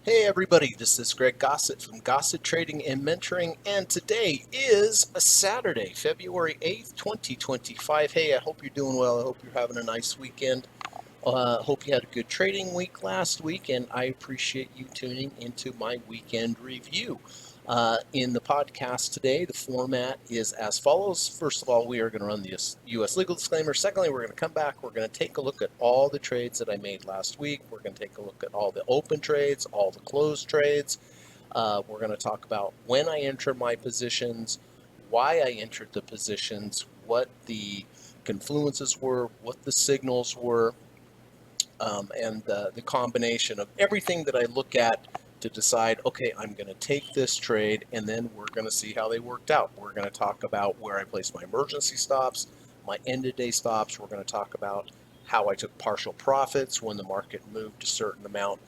Hey everybody, this is Greg Gossett from Gossett Trading and Mentoring, and today is a Saturday, February 8th, 2025. Hey, I hope you're doing well. I hope you're having a nice weekend. Hope you had a good trading week last week, and I appreciate you tuning into my weekend review. In the podcast today, the format is as follows. First of all, we are going to run the U.S. legal disclaimer. Secondly, we're going to come back. We're going to take a look at all the trades that I made last week. We're going to take a look at all the open trades, all the closed trades. We're going to talk about when I enter my positions, why I entered the positions, what the confluences were, what the signals were, and the combination of everything that I look at to decide, okay, I'm going to take this trade, and then we're going to see how they worked out. We're going to talk about where I placed my emergency stops, my end-of-day stops. We're going to talk about how I took partial profits when the market moved a certain amount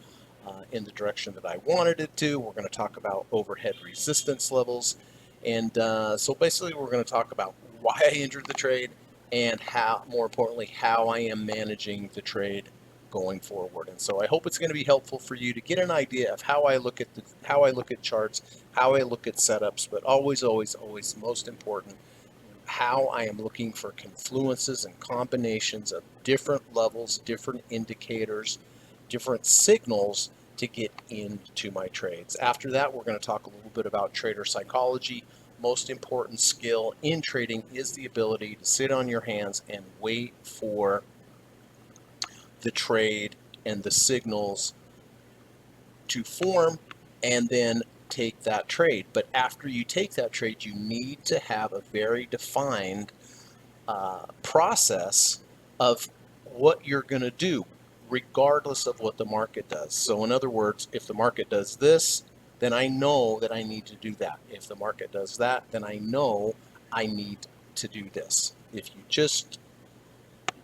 in the direction that I wanted it to. We're going to talk about overhead resistance levels. And so basically, we're going to talk about why I entered the trade and how, more importantly, how I am managing the trade going forward. And so I hope it's going to be helpful for you to get an idea of how I look at charts, how I look at setups, but always, always, always most important, how I am looking for confluences and combinations of different levels, different indicators, different signals to get into my trades. After that, we're going to talk a little bit about trader psychology. Most important skill in trading is the ability to sit on your hands and wait for the trade and the signals to form and then take that trade. But after you take that trade, you need to have a very defined process of what you're going to do, regardless of what the market does. So, in other words, if the market does this, then I know that I need to do that. If the market does that, then I know I need to do this. If you just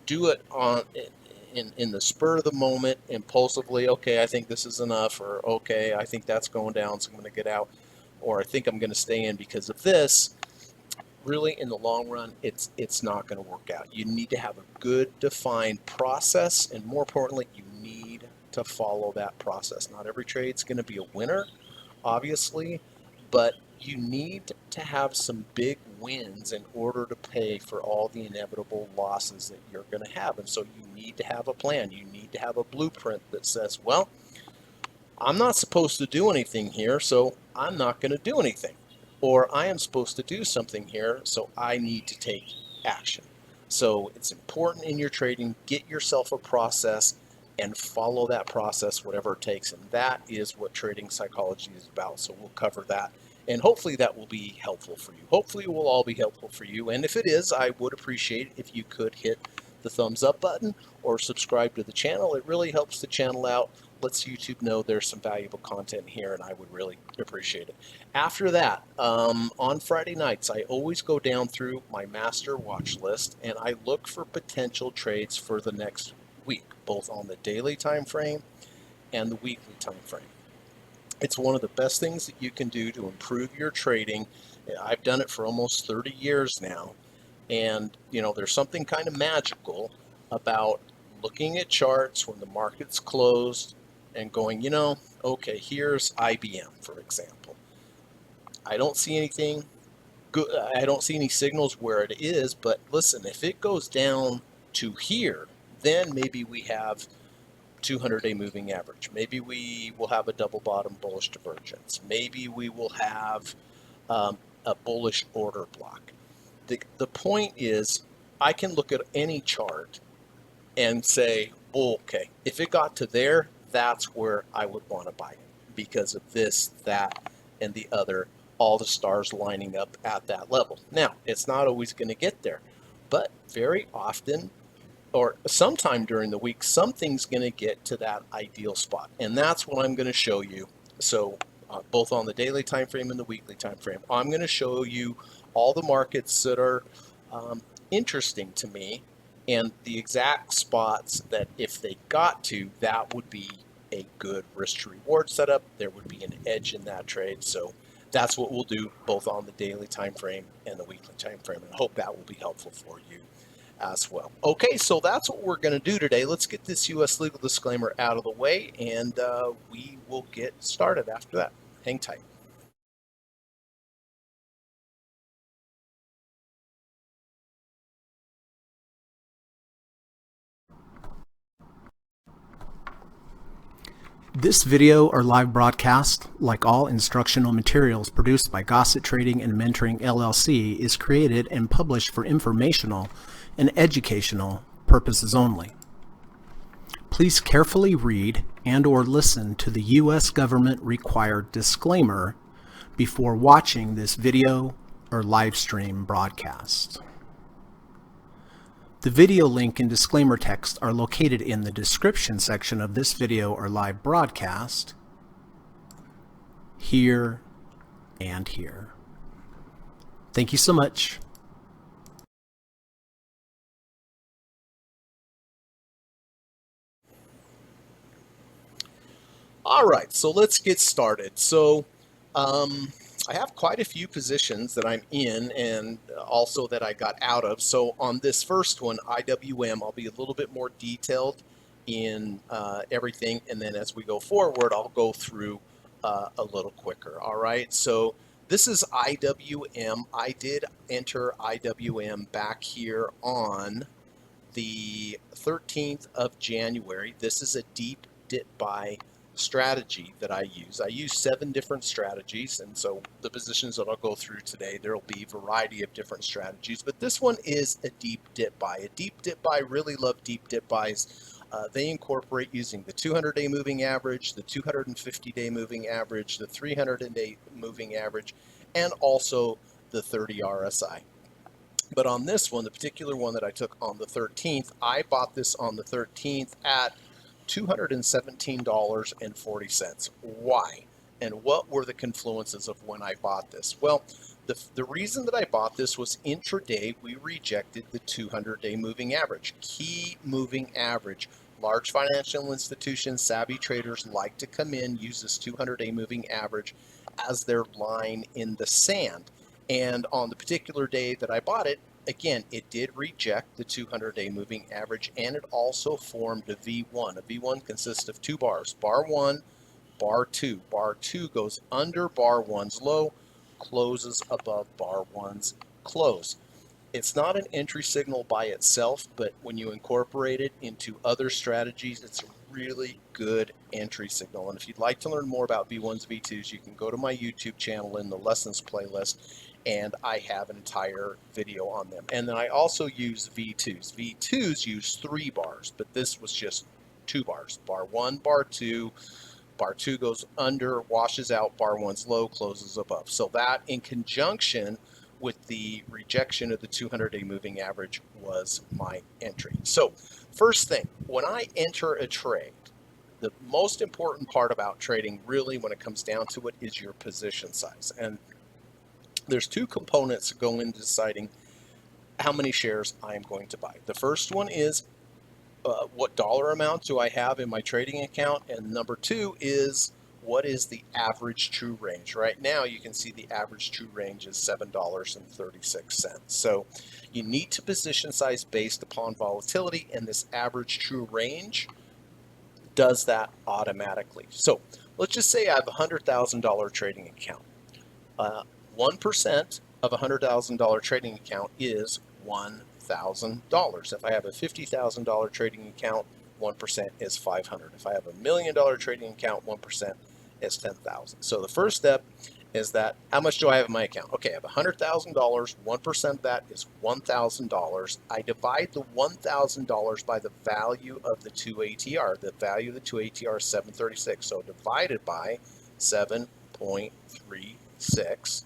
do it in the spur of the moment, impulsively, okay, I think this is enough, or okay, I think that's going down, so I'm going to get out, or I think I'm going to stay in because of this. Really, in the long run, it's not going to work out. You need to have a good defined process, and more importantly, you need to follow that process. Not every trade's going to be a winner, obviously, but you need to have some big wins in order to pay for all the inevitable losses that you're going to have. And so you need to have a plan. You need to have a blueprint that says, well, I'm not supposed to do anything here, so I'm not going to do anything. Or I am supposed to do something here, so I need to take action. So it's important in your trading, get yourself a process and follow that process, whatever it takes. And that is what trading psychology is about. So we'll cover that. And hopefully that will be helpful for you. Hopefully it will all be helpful for you. And if it is, I would appreciate it if you could hit the thumbs up button or subscribe to the channel. It really helps the channel out, lets YouTube know there's some valuable content here, and I would really appreciate it. After that, on Friday nights, I always go down through my master watch list and I look for potential trades for the next week, both on the daily time frame and the weekly time frame. It's one of the best things that you can do to improve your trading. I've done it for almost 30 years now, and there's something kind of magical about looking at charts when the market's closed and going, okay, here's IBM, for example. I don't see anything good. I don't see any signals where it is, but listen, if it goes down to here, then maybe we have 200-day moving average. Maybe we will have a double bottom bullish divergence. Maybe we will have a bullish order block. The point is, I can look at any chart and say, okay, if it got to there, that's where I would want to buy it because of this, that, and the other, all the stars lining up at that level. Now, it's not always going to get there, but very often or sometime during the week, something's going to get to that ideal spot. And that's what I'm going to show you. So both on the daily time frame and the weekly time frame, I'm going to show you all the markets that are interesting to me and the exact spots that if they got to, that would be a good risk to reward setup. There would be an edge in that trade. So that's what we'll do both on the daily time frame and the weekly time frame. And I hope that will be helpful for you. as well. Okay, so that's what we're going to do today. Let's get this U.S. legal disclaimer out of the way, and we will get started after that. Hang tight. This video or live broadcast, like all instructional materials produced by Gossett Trading and Mentoring LLC, is created and published for informational and educational purposes only. Please carefully read and or listen to the U.S. government required disclaimer before watching this video or live stream broadcast. The video link and disclaimer text are located in the description section of this video or live broadcast, here and here. Thank you so much. All right, so let's get started. So I have quite a few positions that I'm in and also that I got out of. So on this first one, IWM, I'll be a little bit more detailed in everything. And then as we go forward, I'll go through a little quicker. All right, so this is IWM. I did enter IWM back here on the 13th of January. This is a deep dip buy strategy that I use. I use 7 different strategies, and so the positions that I'll go through today, there'll be a variety of different strategies, but this one is a deep dip buy. A deep dip buy, really love deep dip buys. They incorporate using the 200-day moving average, the 250-day moving average, the 300-day moving average, and also the 30 RSI. But on this one, the particular one that I took on the 13th, I bought this on the 13th at $217.40. Why? And what were the confluences of when I bought this? Well, the reason that I bought this was intraday, we rejected the 200-day moving average, key moving average. Large financial institutions, savvy traders like to come in, use this 200-day moving average as their line in the sand. And on the particular day that I bought it, again, it did reject the 200-day moving average, and it also formed a V1. A V1 consists of 2 bars, bar 1, bar 2. Bar 2 goes under bar 1's low, closes above bar 1's close. It's not an entry signal by itself, but when you incorporate it into other strategies, it's a really good entry signal. And if you'd like to learn more about V1s, V2s, you can go to my YouTube channel in the lessons playlist, and I have an entire video on them. And then I also use V2s. V2s use 3 bars, but this was just 2 bars. Bar 1, bar 2. Bar 2 goes under, washes out, bar 1's low, closes above. So that in conjunction with the rejection of the 200-day moving average was my entry. So first thing, when I enter a trade, the most important part about trading really when it comes down to it is your position size. And there's 2 components that go into deciding how many shares I am going to buy. The first one is what dollar amount do I have in my trading account? And number 2 is what is the average true range? Right now you can see the average true range is $7.36. So you need to position size based upon volatility, and this average true range does that automatically. So let's just say I have a $100,000 trading account. 1% of a $100,000 trading account is $1,000. If I have a $50,000 trading account, 1% is $500. If I have $1 million trading account, 1% is $10,000. So the first step is that how much do I have in my account? Okay, I have $100,000. 1% of that is $1,000. I divide the $1,000 by the value of the 2 ATR. The value of the 2 ATR is 736. So divided by 7.36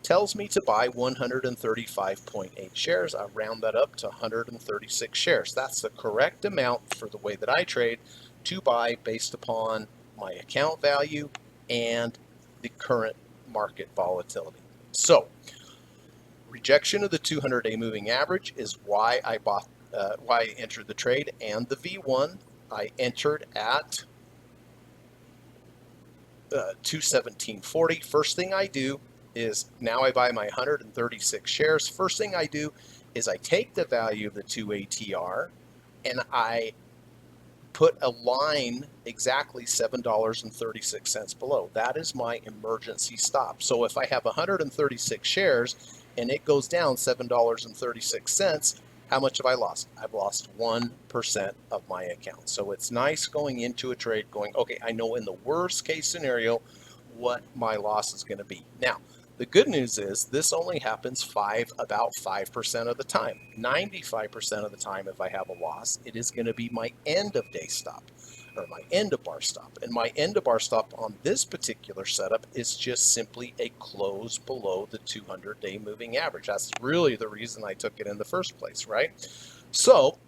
tells me to buy 135.8 shares. I round that up to 136 shares. That's the correct amount for the way that I trade to buy based upon my account value and the current market volatility. So rejection of the 200-day moving average is why I entered the trade, and the V1 I entered at 217.40. First thing I do is now I buy my 136 shares. First thing I do is I take the value of the 2 ATR and I put a line exactly $7.36 below. That is my emergency stop. So if I have 136 shares and it goes down $7.36, how much have I lost? I've lost 1% of my account. So it's nice going into a trade going, okay, I know in the worst case scenario what my loss is going to be. Now, the good news is this only happens about 5% of the time. 95% of the time, if I have a loss, it is going to be my end of day stop or my end of bar stop. And my end of bar stop on this particular setup is just simply a close below the 200-day moving average. That's really the reason I took it in the first place, right? So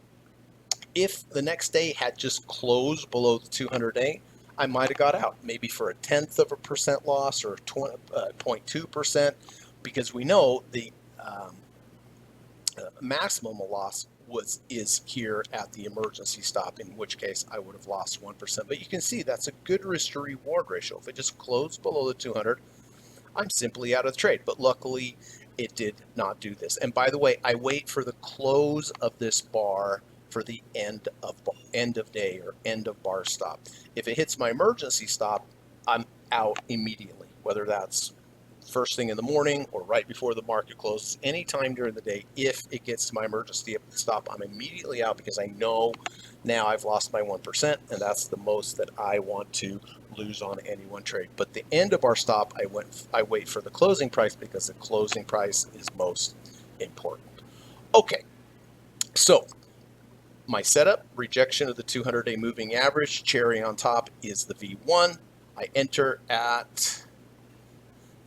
if the next day had just closed below the 200-day, I might have got out, maybe for a 0.1% loss or 0.2%, because we know the maximum loss is here at the emergency stop, in which case I would have lost 1%. But you can see that's a good risk to reward ratio. If it just closed below the 200, I'm simply out of the trade. But luckily, it did not do this. And by the way, I wait for the close of this bar for the end of day or end of bar stop. If it hits my emergency stop, I'm out immediately, whether that's first thing in the morning or right before the market closes, anytime during the day. If it gets to my emergency stop, I'm immediately out because I know now I've lost my 1%, and that's the most that I want to lose on any one trade. But the end of our stop, I wait for the closing price because the closing price is most important. Okay, so my setup, rejection of the 200-day moving average, cherry on top is the V1. I enter at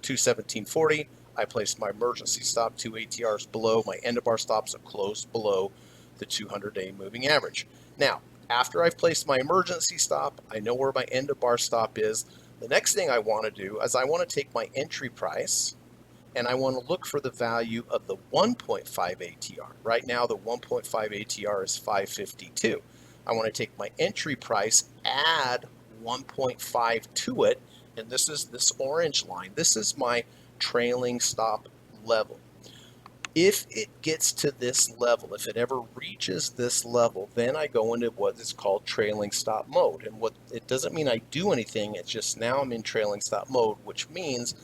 217.40. I place my emergency stop 2 ATRs below. My end of bar stops are closed below the 200-day moving average. Now, after I've placed my emergency stop, I know where my end of bar stop is. The next thing I want to do is I want to take my entry price and I want to look for the value of the 1.5 ATR. Right now, the 1.5 ATR is 552. I want to take my entry price, add 1.5 to it, and this is this orange line. This is my trailing stop level. If it gets to this level, if it ever reaches this level, then I go into what is called trailing stop mode. And what it doesn't mean I do anything, it's just now I'm in trailing stop mode, which means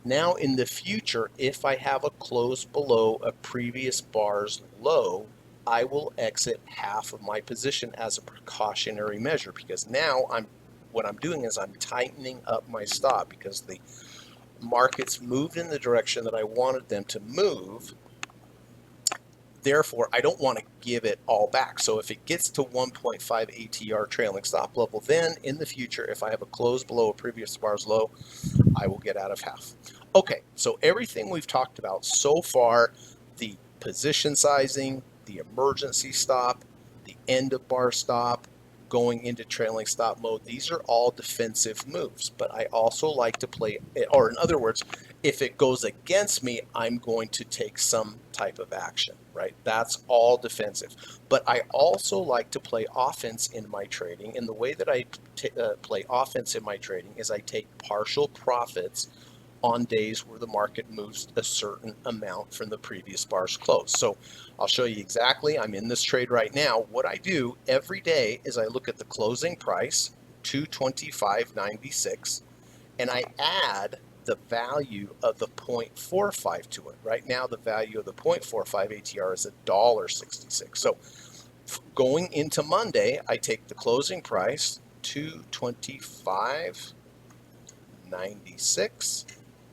now in the future, if I have a close below a previous bar's low, I will exit half of my position as a precautionary measure, because now what I'm doing is I'm tightening up my stop because the markets moved in the direction that I wanted them to move. Therefore, I don't want to give it all back. So if it gets to 1.5 ATR trailing stop level, then in the future, if I have a close below a previous bar's low, I will get out of half. Okay, so everything we've talked about so far, the position sizing, the emergency stop, the end of bar stop, going into trailing stop mode, these are all defensive moves. But I also like to play, or in other words, if it goes against me, I'm going to take some type of action, right? That's all defensive. But I also like to play offense in my trading. And the way that I play offense in my trading is I take partial profits on days where the market moves a certain amount from the previous bar's close. So I'll show you exactly. I'm in this trade right now. What I do every day is I look at the closing price, 225.96, and I add the value of the 0.45 to it. Right now, the value of the 0.45 ATR is $1.66. So going into Monday, I take the closing price, 225.96.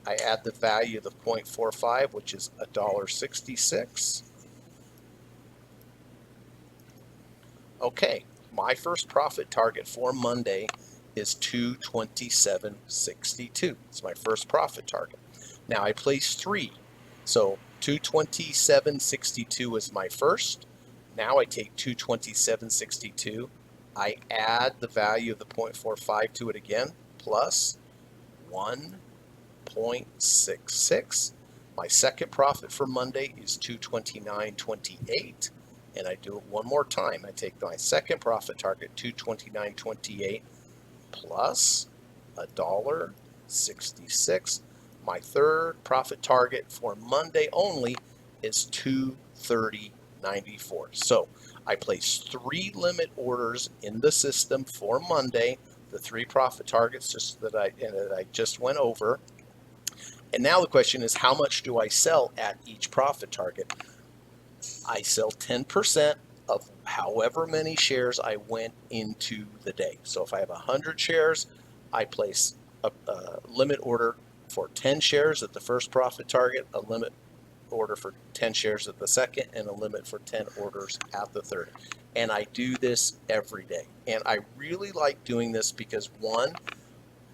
I add the value of the 0.45, which is $1.66. Okay, my first profit target for Monday is 227.62. It's my first profit target. Now I place 3. So 227.62 is my first. Now I take 227.62. I add the value of the 0.45 to it again, plus 1.66. My second profit for Monday is 229.28. And I do it one more time. I take my second profit target, 229.28, plus $1.66. My third profit target for Monday only is 230. 30.94. So I placed 3 limit orders in the system for Monday, the 3 profit targets that I just went over. And now the question is, how much do I sell at each profit target? I sell 10% of however many shares I went into the day. So if I have 100 shares, I place a limit order for 10 shares at the first profit target, a limit order for 10 shares at the second, and a limit for 10 orders at the third. And I do this every day. And I really like doing this because, one,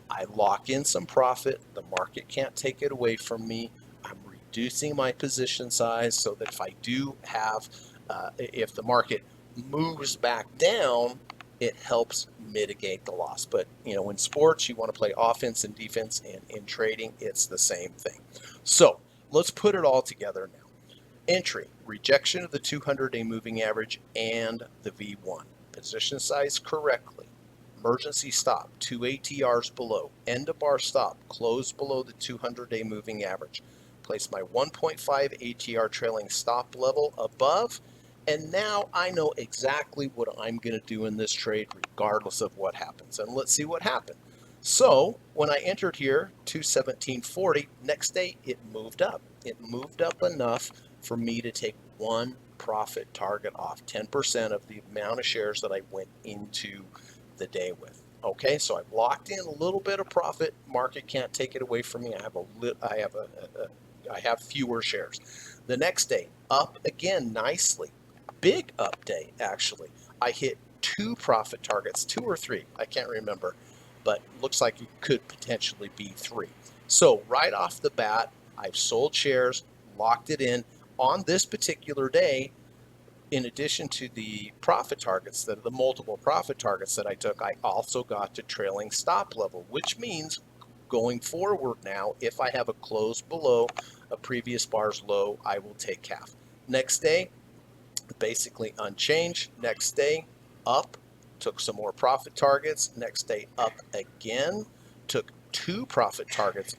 I lock in some profit. The market can't take it away from me. I'm reducing my position size so that if I do have, if the market moves back down, it helps mitigate the loss. But, in sports, you want to play offense and defense, and in trading, it's the same thing. So let's put it all together now. Entry, rejection of the 200-day moving average and the V1. Position size correctly. Emergency stop, 2 ATRs below. End of bar stop, close below the 200-day moving average. Place my 1.5 ATR trailing stop level above. And now I know exactly what I'm going to do in this trade regardless of what happens. And let's see what happened. So when I entered here, 217.40, next day it moved up. It moved up enough for me to take one profit target off, 10% of the amount of shares that I went into the day with. Okay, so I've locked in a little bit of profit. Market can't take it away from me. I have fewer shares. The next day, up again nicely. Big up day, actually. I hit 2 profit targets, 2 or 3, I can't remember, but looks like it could potentially be 3. So right off the bat, I've sold shares, locked it in. On this particular day, in addition to the profit targets, the multiple profit targets that I took, I also got to trailing stop level, which means going forward now, if I have a close below a previous bar's low, I will take half. Next day, basically unchanged. Next day, up, took some more profit targets. Next day, up again, took 2 profit targets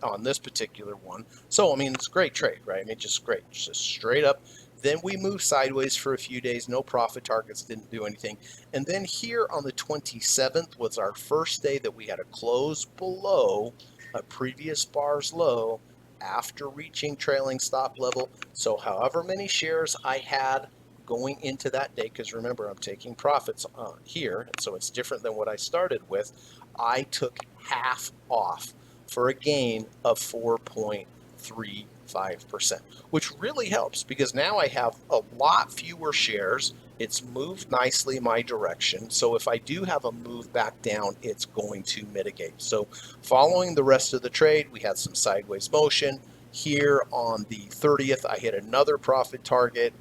on this particular one. So, it's a great trade, right? Just great, just straight up. Then we moved sideways for a few days. No profit targets, didn't do anything. And then here on the 27th was our first day that we had a close below a previous bar's low after reaching trailing stop level. So however many shares I had going into that day, because remember, I'm taking profits here, so it's different than what I started with, I took half off for a gain of 4.35%, which really helps because now I have a lot fewer shares. It's moved nicely my direction. So if I do have a move back down, it's going to mitigate. So following the rest of the trade, we had some sideways motion. Here on the 30th, I hit another profit target.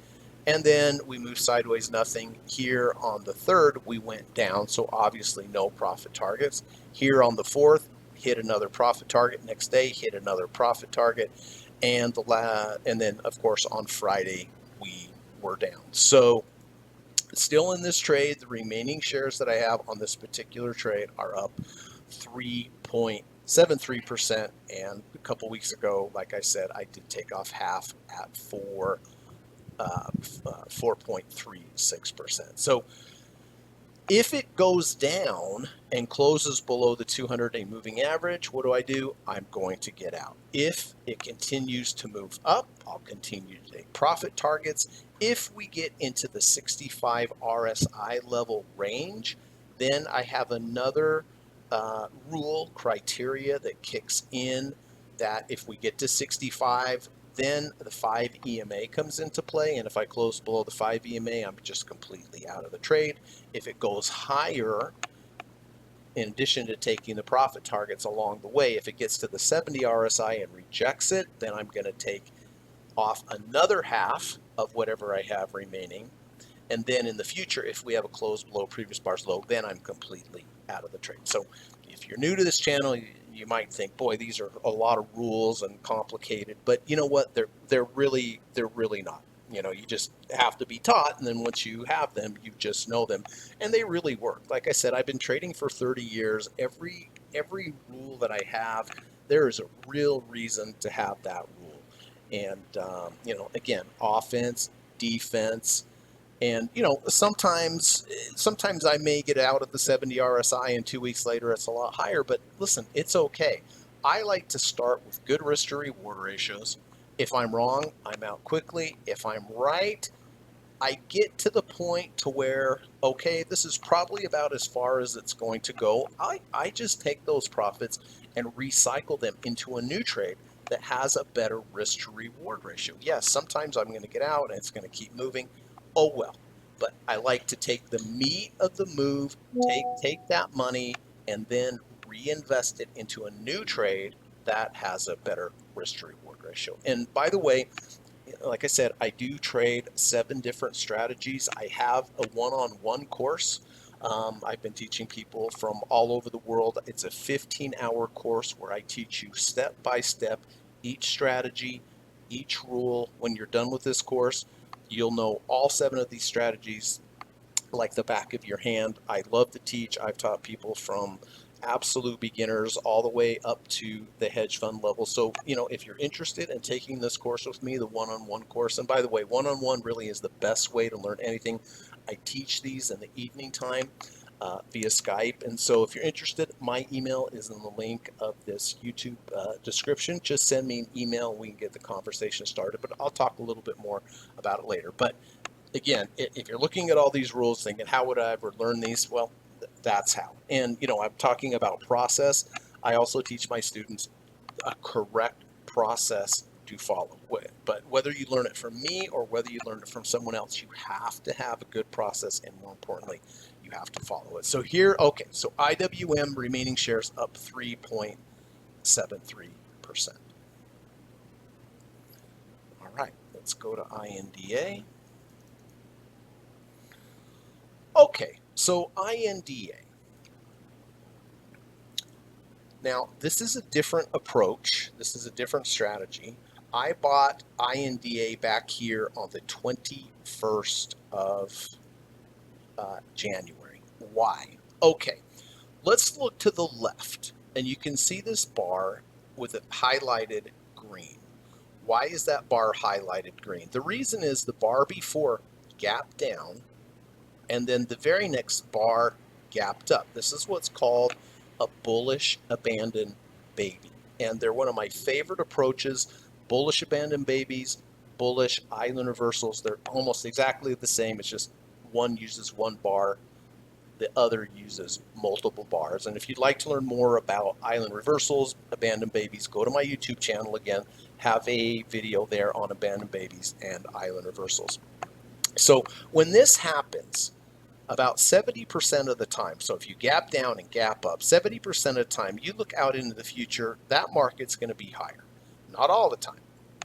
And then we moved sideways, nothing. Here on the 3rd, we went down. So obviously no profit targets. Here on the 4th, hit another profit target. Next day, hit another profit target. And then, of course, on Friday, we were down. So still in this trade, the remaining shares that I have on this particular trade are up 3.73%. And a couple weeks ago, like I said, I did take off half at 4.36%. So if it goes down and closes below the 200-day moving average, what do? I'm going to get out. If it continues to move up, I'll continue to take profit targets. If we get into the 65 RSI level range, then I have another criteria that kicks in, that if we get to 65, then the 5 EMA comes into play, and if I close below the 5 EMA, I'm just completely out of the trade. If it goes higher, in addition to taking the profit targets along the way, if it gets to the 70 RSI and rejects it, then I'm going to take off another half of whatever I have remaining. And then in the future, if we have a close below previous bar's low, then I'm completely out of the trade. So if you're new to this channel, you might think, boy, these are a lot of rules and complicated. But you know what? They're really not. You just have to be taught, and then once you have them, you just know them, and they really work. Like I said, I've been trading for 30 years. Every rule that I have, there is a real reason to have that rule. And, again, offense, defense, and sometimes I may get out of the 70 RSI, and 2 weeks later it's a lot higher. But listen, it's okay. I like to start with good risk to reward ratios. If I'm wrong, I'm out quickly. If I'm right, I get to the point to where, okay, this is probably about as far as it's going to go. I just take those profits and recycle them into a new trade that has a better risk to reward ratio. Yes, sometimes I'm going to get out and it's going to keep moving. Oh well. But I like to take the meat of the move, take that money and then reinvest it into a new trade that has a better risk to reward ratio. And by the way, like I said, I do trade 7 different strategies. I have a one-on-one course. I've been teaching people from all over the world. It's a 15-hour course where I teach you step by step each strategy, each rule. When you're done with this course, you'll know all 7 of these strategies like the back of your hand. I love to teach. I've taught people from absolute beginners all the way up to the hedge fund level. So, if you're interested in taking this course with me, the one-on-one course, and by the way, one-on-one really is the best way to learn anything. I teach these in the evening time via Skype. And so if you're interested, my email is in the link of this YouTube description. Just send me an email and we can get the conversation started, but I'll talk a little bit more about it later. But again, if you're looking at all these rules thinking, how would I ever learn these? Well, that's how. And, I'm talking about process. I also teach my students a correct process to follow. But whether you learn it from me or whether you learn it from someone else, you have to have a good process. And more importantly, you have to follow it. So here, okay, so IWM remaining shares up 3.73%. All right, let's go to INDA. Okay, so INDA. Now, this is a different approach. This is a different strategy. I bought INDA back here on the 21st of January. Why? Okay, let's look to the left, and you can see this bar with it highlighted green. Why is that bar highlighted green? The reason is the bar before gapped down, and then the very next bar gapped up. This is what's called a bullish abandoned baby. And they're one of my favorite approaches. Bullish abandoned babies, bullish island reversals, they're almost exactly the same. It's just one uses one bar, the other uses multiple bars. And if you'd like to learn more about island reversals, abandoned babies, go to my YouTube channel again, have a video there on abandoned babies and island reversals. So when this happens, about 70% of the time, so if you gap down and gap up, 70% of the time, you look out into the future, that market's going to be higher. Not all the time,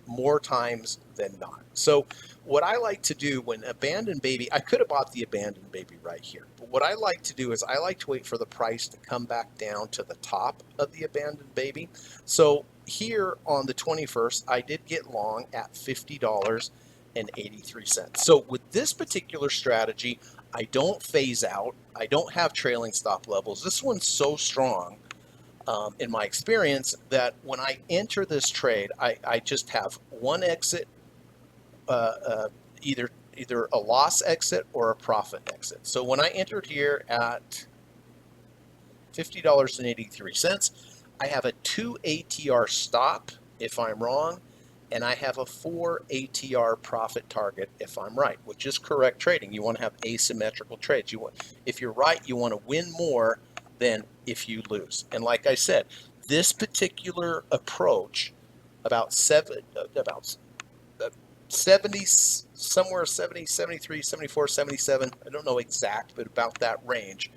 more times than not. So what I like to do when abandoned baby, I could have bought the abandoned baby right here, but what I like to do is I like to wait for the price to come back down to the top of the abandoned baby. So here on the 21st, I did get long at $50.83. So with this particular strategy, I don't phase out. I don't have trailing stop levels. This one's so strong in my experience that when I enter this trade, I just have one exit, either a loss exit or a profit exit. So when I entered here at $50.83, I have a 2 ATR stop if I'm wrong, and I have a 4 ATR profit target if I'm right, which is correct trading. You want to have asymmetrical trades. If you're right, you want to win more than if you lose. And like I said, this particular approach, about 70, somewhere 70, 73, 74, 77, I don't know exact, but about that range,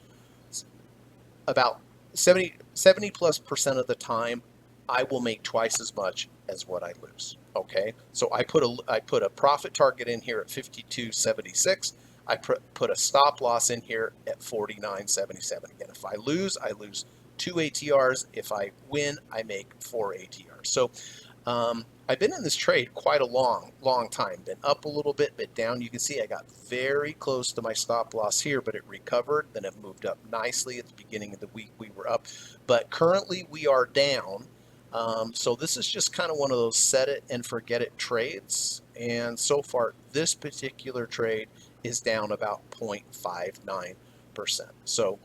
about 70 plus percent of the time, I will make twice as much as what I lose. Okay, so I put a profit target in here at 52.76. I put a stop loss in here at 49.77. Again, if I lose 2 ATRs. If I win, I make 4 ATRs. So I've been in this trade quite a long time. Been up a little bit, but down. You can see I got very close to my stop loss here, but it recovered. Then it moved up nicely. At the beginning of the week, we were up. But currently, we are down So this is just kind of one of those set it and forget it trades. And so far, this particular trade is down about 0.59%. So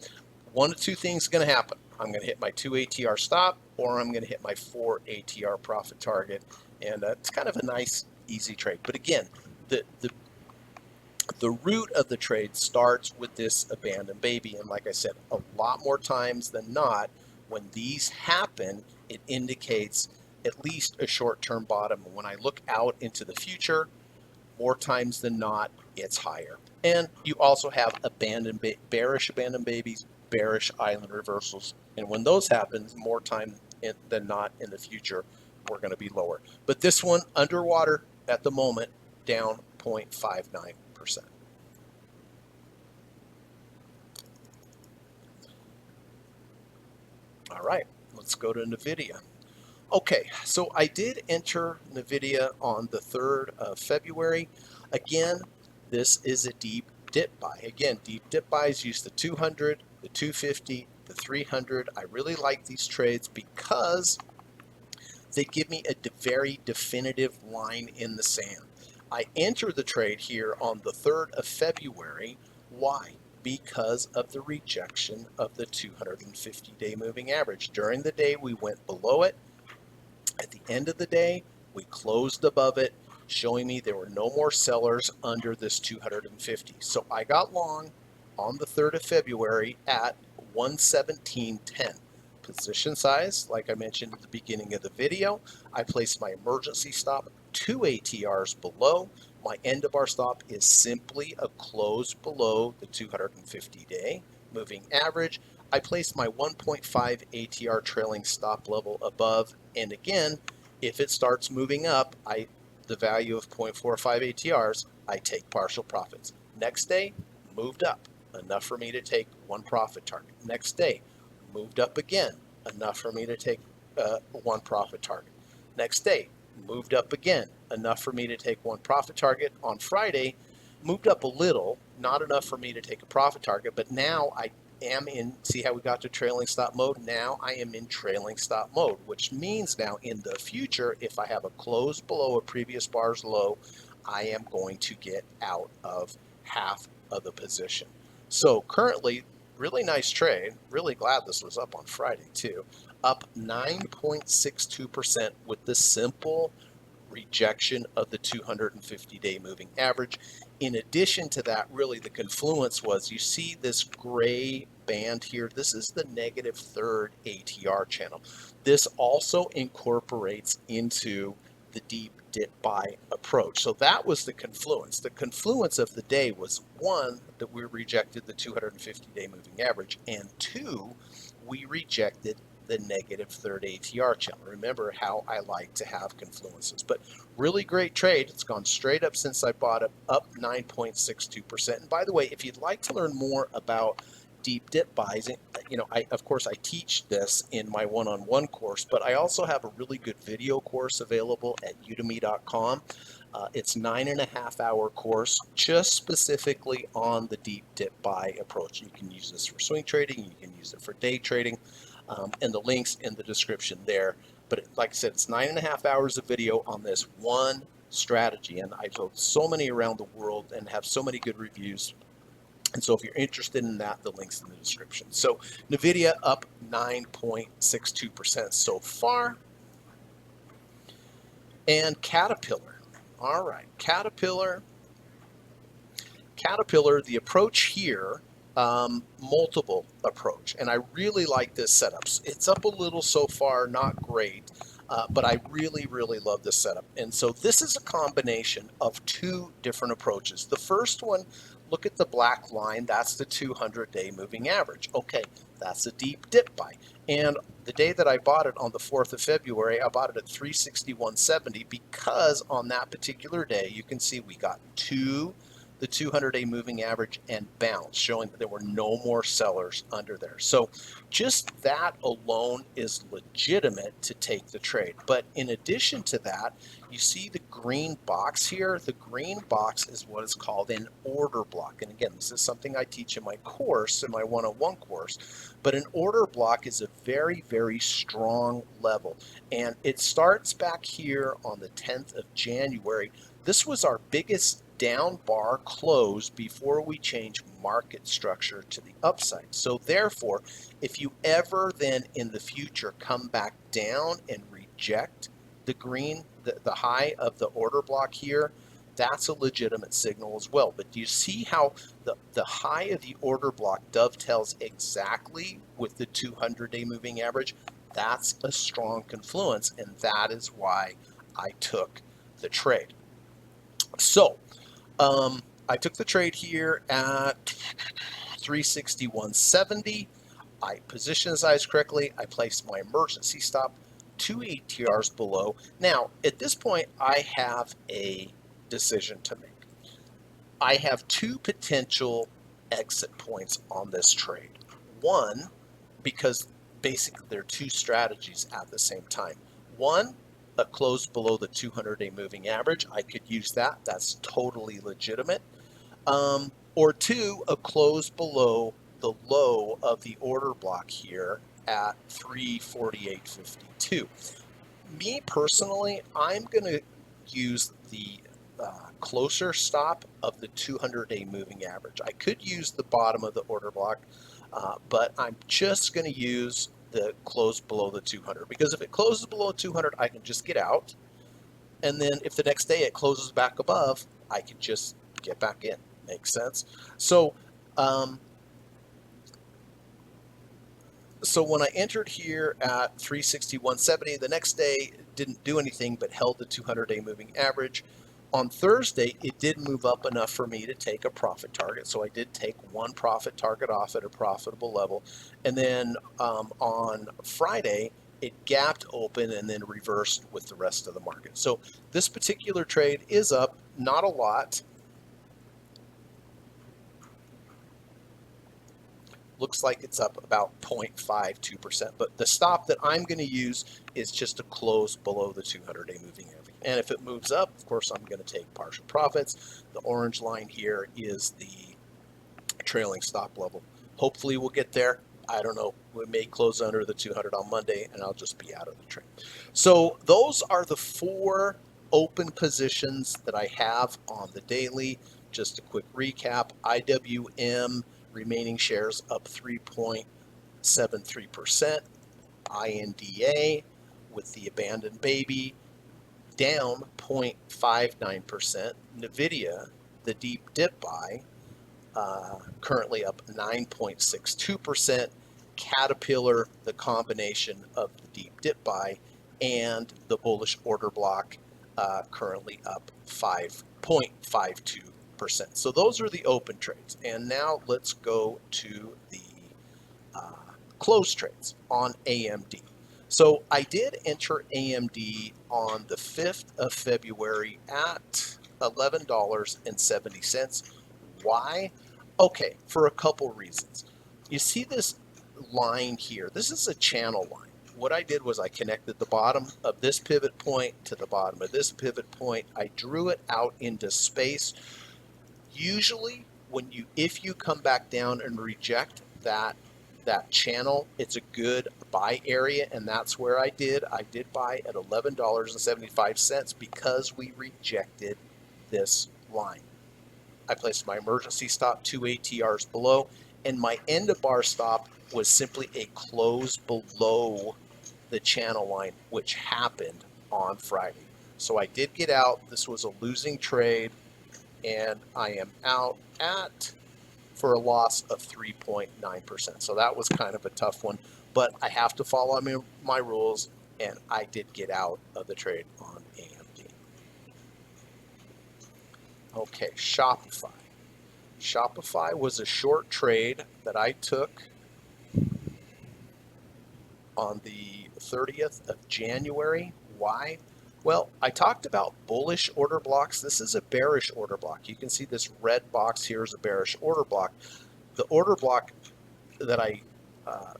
one of two things is going to happen. I'm going to hit my 2 ATR stop, or I'm going to hit my 4 ATR profit target. And it's kind of a nice, easy trade. But again, the root of the trade starts with this abandoned baby. And like I said, a lot more times than not, when these happen, it indicates at least a short-term bottom. And when I look out into the future, more times than not, it's higher. And you also have bearish abandoned babies, bearish island reversals. And when those happen, more time than not in the future, we're going to be lower. But this one, underwater at the moment, down 0.59%. All right, let's go to NVIDIA. Okay, so I did enter NVIDIA on the 3rd of February. Again, this is a deep dip buy. Again, deep dip buys use the 200, the 250, the 300. I really like these trades because they give me a very definitive line in the sand. I enter the trade here on the 3rd of February. Why? Because of the rejection of the 250-day moving average. During the day, we went below it. At the end of the day, we closed above it, showing me there were no more sellers under this 250. So I got long on the 3rd of February at 117.10. Position size, like I mentioned at the beginning of the video, I placed my emergency stop 2 ATRs below. My end of our stop is simply a close below the 250-day moving average. I placed my 1.5 ATR trailing stop level above, and again, if it starts moving up, the value of 0.45 ATRs, I take partial profits. Next day, moved up, enough for me to take one profit target. Next day, moved up again, enough for me to take one profit target. Next day, moved up again, enough for me to take one profit target. On Friday, moved up a little, not enough for me to take a profit target, but now I am in, see how we got to trailing stop mode? Now I am in trailing stop mode, which means now in the future, if I have a close below a previous bar's low, I am going to get out of half of the position. So currently, really nice trade. Really glad this was up on Friday too. Up 9.62% with the simple rejection of the 250-day moving average. In addition to that, really the confluence was, you see this gray band here, this is the negative 3rd ATR channel. This also incorporates into the deep dip buy approach. So that was the confluence. The confluence of the day was, one, that we rejected the 250-day moving average, and two, we rejected the negative 3rd ATR channel. Remember how I like to have confluences. But really great trade. It's gone straight up since I bought it, up 9.62%. And by the way, if you'd like to learn more about deep dip buys, of course I teach this in my one-on-one course, but I also have a really good video course available at udemy.com. It's 9.5-hour course just specifically on the deep dip buy approach. You can use this for swing trading, you can use it for day trading, and the links in the description there. But like I said, it's 9.5 hours of video on this one strategy, and I've sold so many around the world and have so many good reviews. And so if you're interested in that, the link's in the description. So NVIDIA up 9.62% so far. And Caterpillar. All right, Caterpillar, the approach here, multiple approach, and I really like this setup. It's up a little so far, not great, but I really love this setup. And so this is a combination of two different approaches. The first one, look at the black line, that's the 200-day moving average. Okay, that's a deep dip buy. And the day that I bought it, on the 4th of February, I bought it at 361.70 because on that particular day, you can see we got two the 200-day moving average and bounced, showing that there were no more sellers under there. So just that alone is legitimate to take the trade. But in addition to that, you see the green box here. The green box is what is called an order block. And again, this is something I teach in my course, in my one-on-one course. But an order block is a very, very strong level. And it starts back here on the 10th of January. This was our biggest down bar close before we change market structure to the upside. So therefore, if you ever then in the future come back down and reject the green, the high of the order block here, that's a legitimate signal as well. But do you see how the high of the order block dovetails exactly with the 200-day moving average? That's a strong confluence, and that is why I took the trade. So I took the trade here at 361.70. I positioned the size correctly. I placed my emergency stop 2 ATRs below. Now, at this point, I have a decision to make. I have two potential exit points on this trade. One, because basically there are two strategies at the same time. One, a close below the 200-day moving average. I could use that. That's totally legitimate. Or two, a close below the low of the order block here at 348.52. Me personally, I'm going to use the closer stop of the 200-day moving average. I could use the bottom of the order block, but I'm just going to use the close below the 200, because if it closes below 200, I can just get out. And then if the next day it closes back above, I can just get back in. Makes sense? So, so when I entered here at 361.70, the next day didn't do anything but held the 200-day moving average. On Thursday, it did move up enough for me to take a profit target. So I did take one profit target off at a profitable level. And then on Friday, it gapped open and then reversed with the rest of the market. So this particular trade is up, not a lot. Looks like it's up about 0.52%, but the stop that I'm going to use is just to close below the 200-day moving average. And if it moves up, of course, I'm going to take partial profits. The orange line here is the trailing stop level. Hopefully we'll get there. I don't know. We may close under the 200 on Monday, and I'll just be out of the trade. So those are the four open positions that I have on the daily. Just a quick recap. IWM remaining shares up 3.73%. INDA with the abandoned baby down 0.59%. NVIDIA, the deep dip buy, currently up 9.62%. Caterpillar, the combination of the deep dip buy and the bullish order block, currently up 5.52%. So those are the open trades. And now let's go to the close trades on AMD. So I did enter AMD on the 5th of February at $11.70. Why? Okay, for a couple reasons. You see this line here. This is a channel line. What I did was I connected the bottom of this pivot point to the bottom of this pivot point. I drew it out into space. Usually, if you come back down and reject that channel, it's a good buy area, and that's where I did. I did buy at $11.75 because we rejected this line. I placed my emergency stop 2 ATRs below, and my end of bar stop was simply a close below the channel line, which happened on Friday. So I did get out. This was a losing trade, and I am out for a loss of 3.9%. So that was kind of a tough one, but I have to follow my rules, and I did get out of the trade on AMD. Okay, Shopify. Shopify was a short trade that I took on the 30th of January. Why? Well, I talked about bullish order blocks. This is a bearish order block. You can see this red box here is a bearish order block. The order block that I uh,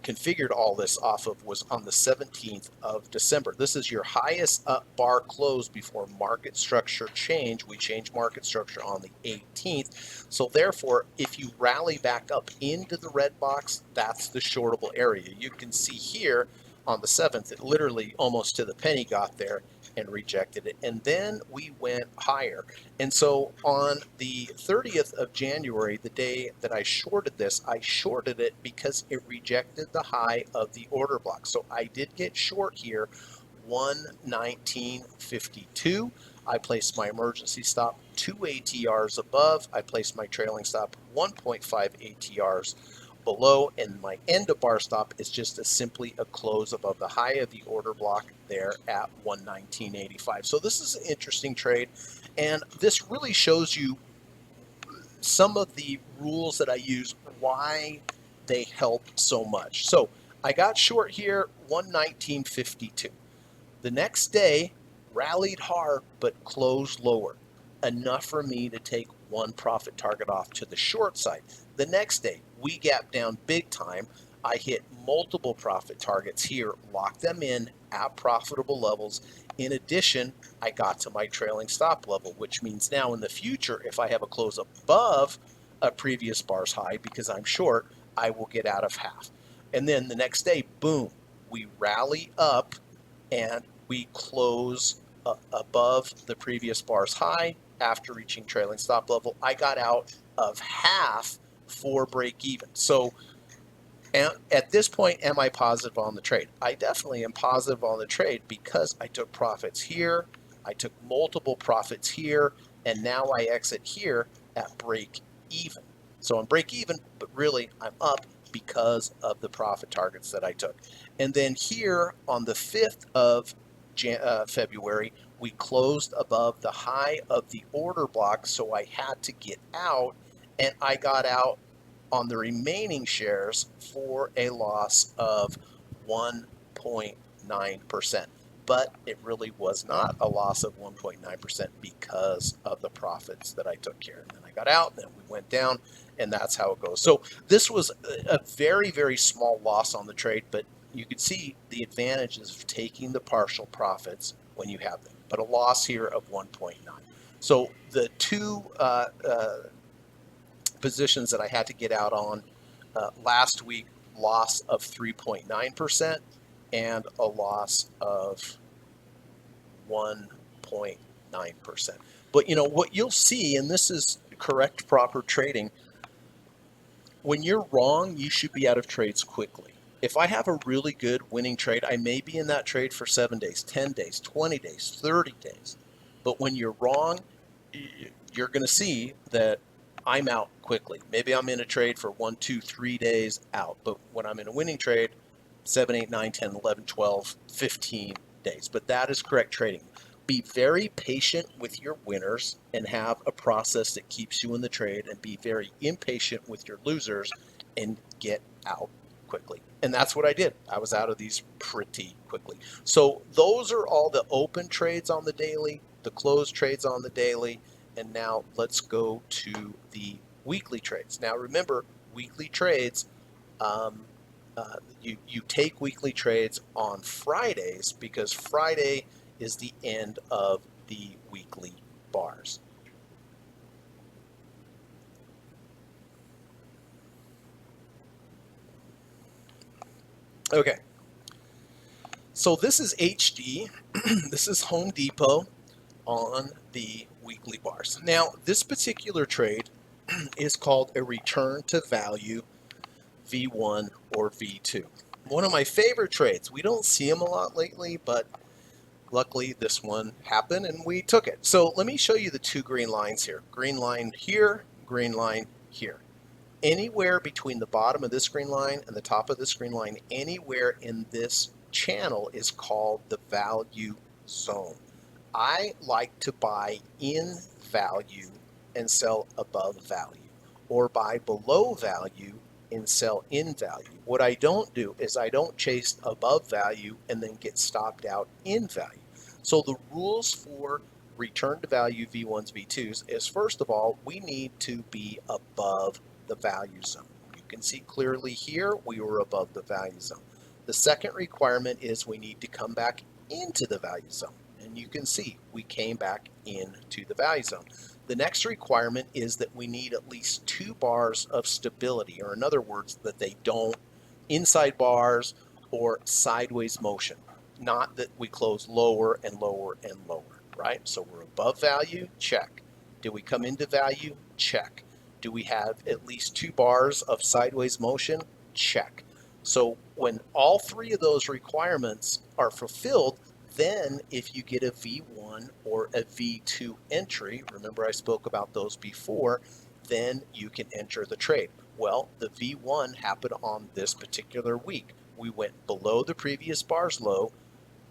configured all this off of was on the 17th of December. This is your highest up bar close before market structure change. We changed market structure on the 18th. So therefore, if you rally back up into the red box, that's the shortable area. You can see here on the 7th, it literally almost to the penny got there and rejected it. And then we went higher. And so on the 30th of January, the day that I shorted this, I shorted it because it rejected the high of the order block. So I did get short here, 119.52. I placed my emergency stop 2 ATRs above. I placed my trailing stop 1.5 ATRs below, and my end of bar stop is just simply a close above the high of the order block there at 119.85. So this is an interesting trade, and this really shows you some of the rules that I use, why they help so much. So I got short here 119.52. The next day, rallied hard but closed lower, enough for me to take one profit target off to the short side. The next day, we gapped down big time. I hit multiple profit targets here, locked them in at profitable levels. In addition, I got to my trailing stop level, which means now in the future, if I have a close above a previous bar's high because I'm short, I will get out of half. And then the next day, boom, we rally up and we close above the previous bar's high after reaching trailing stop level. I got out of half for break even. So at this point, am I positive on the trade? I definitely am positive on the trade because I took profits here, I took multiple profits here, and now I exit here at break even. So I'm break even, but really I'm up because of the profit targets that I took. And then here on the 5th of February, we closed above the high of the order block, so I had to get out, and I got out on the remaining shares for a loss of 1.9%. But it really was not a loss of 1.9% because of the profits that I took here. And then I got out, then we went down, and that's how it goes. So this was a very, very small loss on the trade, but you could see the advantages of taking the partial profits when you have them. But a loss here of 1.9. So the two positions that I had to get out on last week, loss of 3.9% and a loss of 1.9%. But you know what you'll see, and this is correct proper trading, when you're wrong, you should be out of trades quickly. If I have a really good winning trade, I may be in that trade for 7 days, 10 days, 20 days, 30 days. But when you're wrong, you're going to see that I'm out quickly. Maybe I'm in a trade for 1, 2, 3 days out. But when I'm in a winning trade, 7, 8, 9, 10, 11, 12, 15 days. But that is correct trading. Be very patient with your winners and have a process that keeps you in the trade, and be very impatient with your losers and get out quickly. And that's what I did. I was out of these pretty quickly. So those are all the open trades on the daily, the closed trades on the daily. And now let's go to the weekly trades. Now remember, weekly trades, you take weekly trades on Fridays because Friday is the end of the weekly bars. Okay, so this is HD. This is Home Depot on the weekly bars. Now, this particular trade is called a return to value V1 or V2. One of my favorite trades. We don't see them a lot lately, but luckily this one happened and we took it. So let me show you the two green lines here. Green line here, green line here. Anywhere between the bottom of this green line and the top of this green line, anywhere in this channel is called the value zone. I like to buy in value and sell above value, or buy below value and sell in value. What I don't do is I don't chase above value and then get stopped out in value. So the rules for return to value V1s, V2s is, first of all, we need to be above the value zone. You can see clearly here we were above the value zone. The second requirement is we need to come back into the value zone. And you can see we came back into the value zone. The next requirement is that we need at least 2 bars of stability, or in other words, that they don't inside bars or sideways motion. Not that we close lower and lower and lower, right? So we're above value, check. Do we come into value? Check. Do we have at least 2 bars of sideways motion? Check. So when all 3 of those requirements are fulfilled, then if you get a V1 or a V2 entry, remember I spoke about those before, then you can enter the trade. Well, the V1 happened on this particular week. We went below the previous bar's low,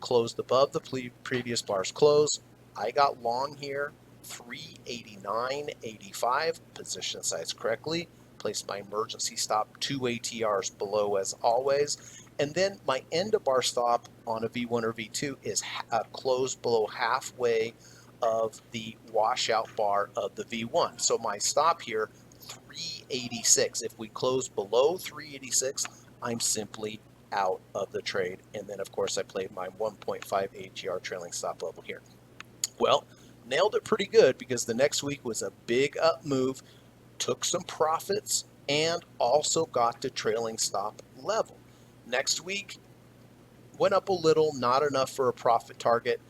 closed above the previous bar's close. I got long here, 389.85, position size correctly, placed my emergency stop 2 ATRs below as always, and then my end of bar stop on a V1 or V2 is closed below halfway of the washout bar of the V1. So my stop here, 386. If we close below 386, I'm simply out of the trade. And then of course I played my 1.5 ATR trailing stop level here. Well, nailed it pretty good because the next week was a big up move, took some profits, and also got to trailing stop level. Next week, went up a little, not enough for a profit target.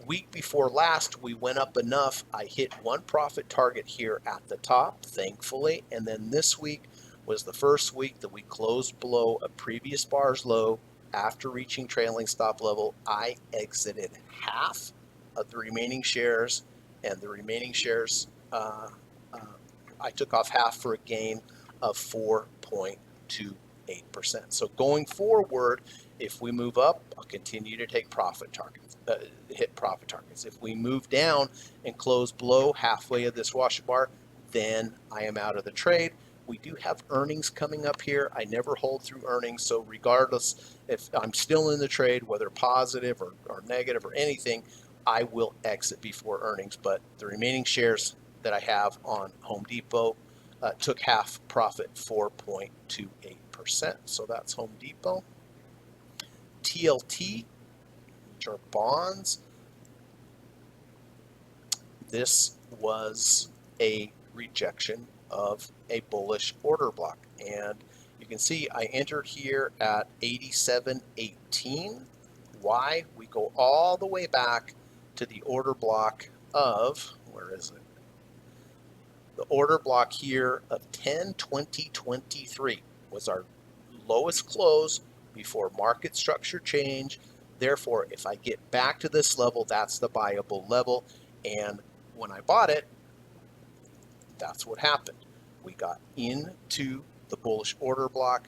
Week before last, we went up enough. I hit one profit target here at the top, thankfully. And then this week was the first week that we closed below a previous bar's low. After reaching trailing stop level, I exited half of the remaining shares, and the remaining shares, I took off half for a gain of 4.28%. So going forward, if we move up, I'll continue to take profit targets, hit profit targets. If we move down and close below halfway of this wash bar, then I am out of the trade. We do have earnings coming up here. I never hold through earnings, so regardless if I'm still in the trade, whether positive or negative or anything, I will exit before earnings. But the remaining shares that I have on Home Depot took half profit, 4.28%. So that's Home Depot. TLT, which are bonds. This was a rejection of a bullish order block. And you can see I entered here at 87.18. Why? We go all the way back to the order block of, where is it? The order block here of 10/20/23 was our lowest close before market structure change. Therefore, if I get back to this level, that's the buyable level. And when I bought it, that's what happened. We got into the bullish order block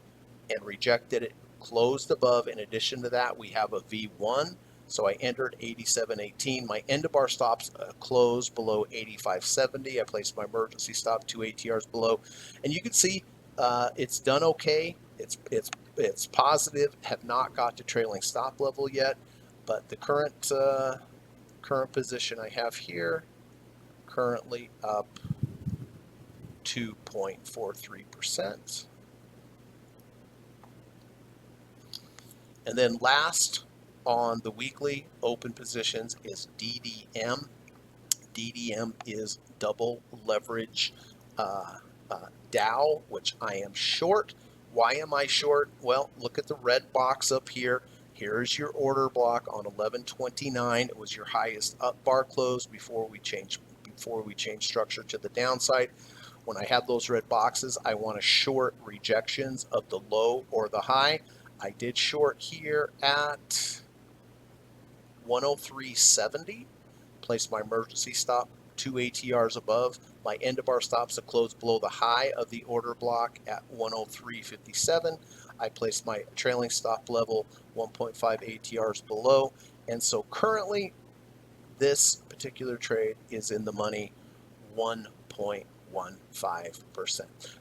and rejected it, closed above. In addition to that, we have a V1. So I entered 87.18. My end of bar stops closed below 85.70. I placed my emergency stop 2 ATRs below. And you can see it's done okay. It's positive. Have not got to trailing stop level yet. But the current position I have here, currently up 2.43%. And then last on the weekly open positions is DDM. DDM is double leverage Dow, which I am short. Why am I short? Well, look at the red box up here. Here's your order block on 11/29. It was your highest up bar close before we changed structure to the downside. When I have those red boxes, I want to short rejections of the low or the high. I did short here at 103.70. Place my emergency stop 2 ATRs above. My end of bar stops to close below the high of the order block at 103.57. I placed my trailing stop level 1.5 ATRs below. And so currently this particular trade is in the money 1.1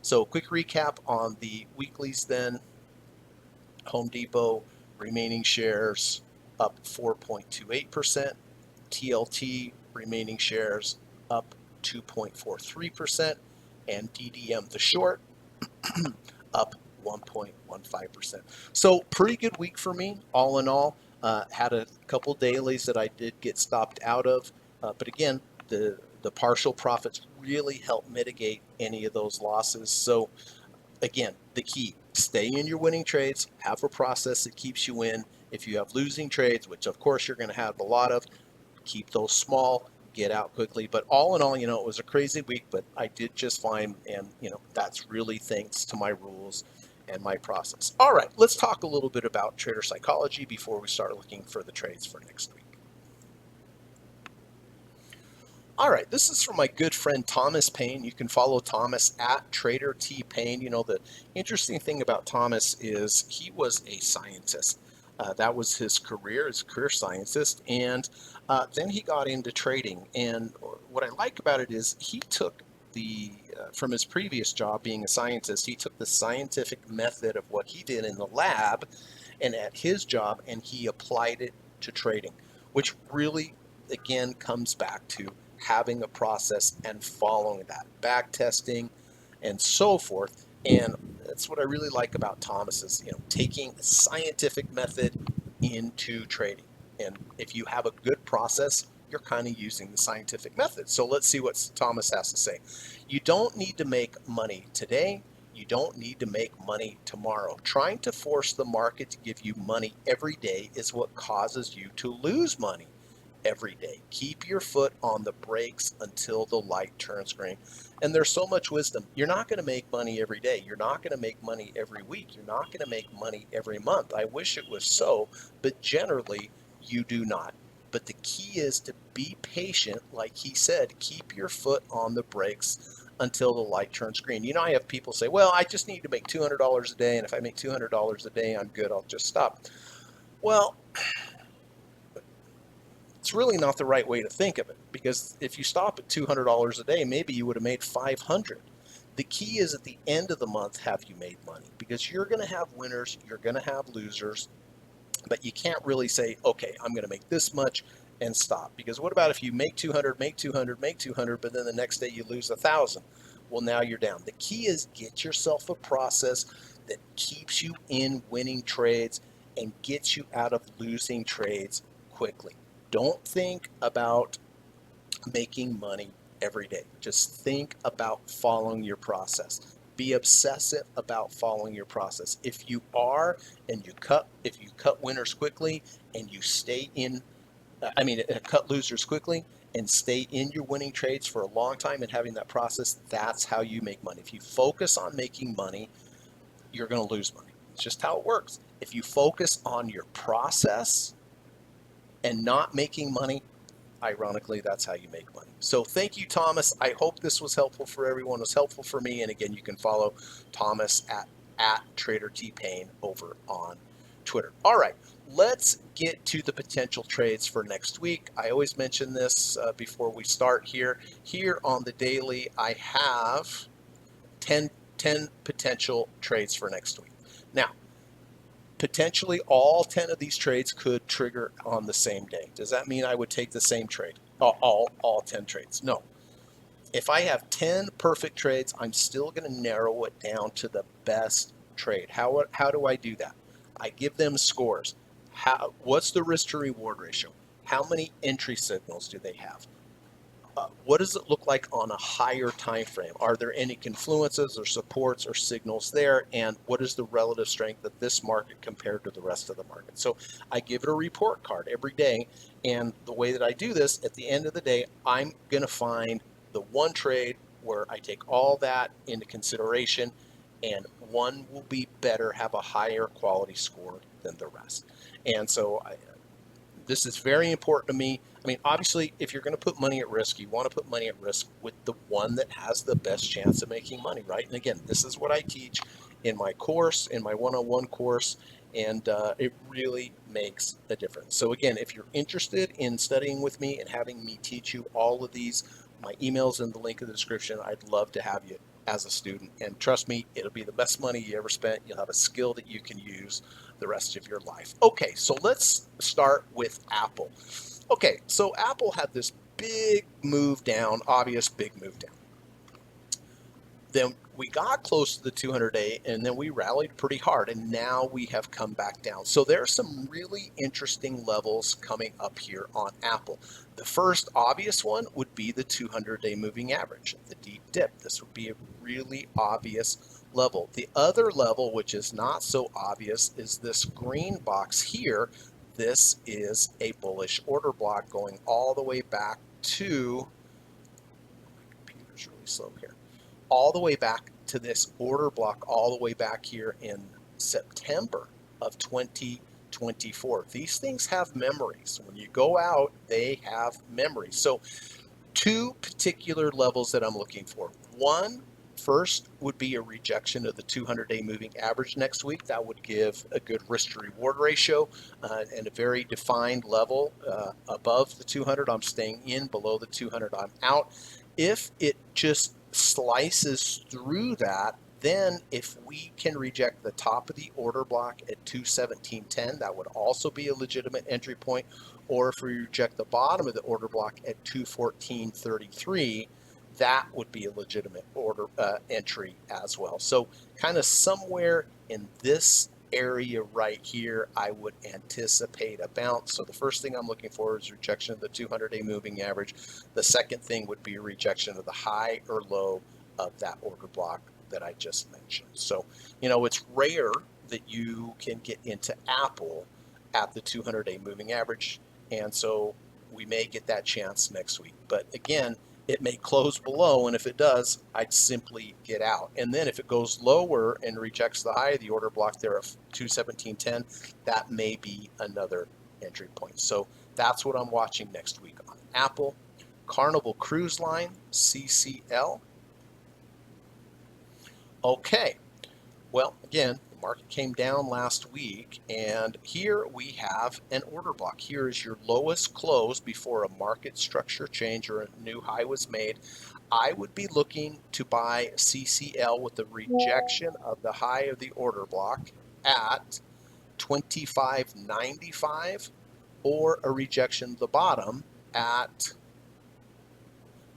So quick recap on the weeklies then. Home Depot remaining shares up 4.28%. TLT remaining shares up 2.43%. And DDM the short up 1.15%. So pretty good week for me, all in all. Had a couple dailies that I did get stopped out of, but again, the partial profits really help mitigate any of those losses. So again, the key: stay in your winning trades, have a process that keeps you in. If you have losing trades, which of course you're going to have a lot of, keep those small, get out quickly. But all in all, it was a crazy week, but I did just fine. And, that's really thanks to my rules and my process. All right, let's talk a little bit about trader psychology before we start looking for the trades for next week. All right, this is from my good friend Thomas Payne. You can follow Thomas at Trader T Payne. The interesting thing about Thomas is he was a scientist. That was his career, as a career scientist, and then he got into trading. And what I like about it is he took from his previous job being a scientist, he took the scientific method of what he did in the lab and at his job, and he applied it to trading, which really, again, comes back to having a process and following that, back testing and so forth. And that's what I really like about Thomas is, taking a scientific method into trading. And if you have a good process, you're kind of using the scientific method. So let's see what Thomas has to say. You don't need to make money today. You don't need to make money tomorrow. Trying to force the market to give you money every day is what causes you to lose money every day. Keep your foot on the brakes until the light turns green. And there's so much wisdom. You're not going to make money every day. You're not going to make money every week. You're not going to make money every month. I wish it was so, but generally you do not. But the key is to be patient. Like he said, keep your foot on the brakes until the light turns green. I have people say, well, I just need to make $200 a day. And if I make $200 a day, I'm good. I'll just stop. Well, it's really not the right way to think of it, because if you stop at $200 a day, maybe you would have made 500. The key is at the end of the month, have you made money? Because you're going to have winners, you're going to have losers, but you can't really say, okay, I'm going to make this much and stop. Because what about if you make 200, make 200, make 200, but then the next day you lose 1,000? Well, now you're down. The key is get yourself a process that keeps you in winning trades and gets you out of losing trades quickly. Don't think about making money every day. Just think about following your process. Be obsessive about following your process. If you are, and if you cut winners quickly and you stay in, cut losers quickly and stay in your winning trades for a long time and having that process, that's how you make money. If you focus on making money, you're going to lose money. It's just how it works. If you focus on your process and not making money, ironically, that's how you make money. So thank you, Thomas. I hope this was helpful for everyone. It was helpful for me. And again, you can follow Thomas at Trader T Payne over on Twitter. All right, let's get to the potential trades for next week. I always mention this before we start here. Here on the daily, I have 10 potential trades for next week. Now, potentially all 10 of these trades could trigger on the same day. Does that mean I would take the same trade? All 10 trades? No. If I have 10 perfect trades, I'm still going to narrow it down to the best trade. How do I do that? I give them scores. What's the risk to reward ratio? How many entry signals do they have? What does it look like on a higher time frame? Are there any confluences or supports or signals there? And what is the relative strength of this market compared to the rest of the market? So I give it a report card every day. And the way that I do this, at the end of the day, I'm going to find the one trade where I take all that into consideration, and one will be better, have a higher quality score than the rest. And so this is very important to me. Obviously, if you're going to put money at risk, you want to put money at risk with the one that has the best chance of making money, right? And again, this is what I teach in my course, in my one-on-one course, and it really makes a difference. So again, if you're interested in studying with me and having me teach you all of these My email's in the link in the description. I'd love to have you as a student. And trust me, it'll be the best money you ever spent. You'll have a skill that you can use the rest of your life. Okay, so let's start with Apple. Okay, so Apple had this big move down, obvious big move down. Then we got close to the 200-day, and then we rallied pretty hard, and now we have come back down. So there are some really interesting levels coming up here on Apple. The first obvious one would be the 200-day moving average, the deep dip. This would be a really obvious level. The other level, which is not so obvious, is this green box here. This is a bullish order block going all the way back to, my computer's really slow here, all the way back to this order block, all the way back here in September of 2024. These things have memories. When you go out, they have memories. So two particular levels that I'm looking for. One, first would be a rejection of the 200-day moving average next week. That would give a good risk to reward ratio and a very defined level above the 200. I'm staying in, below the 200, I'm out. If it just slices through that, then if we can reject the top of the order block at 217.10, that would also be a legitimate entry point. Or if we reject the bottom of the order block at 214.33, that would be a legitimate order entry as well. So kind of somewhere in this area right here, I would anticipate a bounce. So the first thing I'm looking for is rejection of the 200-day moving average. The second thing would be a rejection of the high or low of that order block that I just mentioned. So, it's rare that you can get into Apple at the 200-day moving average. And so we may get that chance next week. But again, it may close below, and if it does, I'd simply get out. And then if it goes lower and rejects the high of the order block there of 217.10, that may be another entry point. So that's what I'm watching next week on Apple. Carnival Cruise Line, CCL. Okay, well, again, the market came down last week, and here we have an order block. Here is your lowest close before a market structure change or a new high was made. I would be looking to buy CCL with the rejection of the high of the order block at 25.95 or a rejection of the bottom at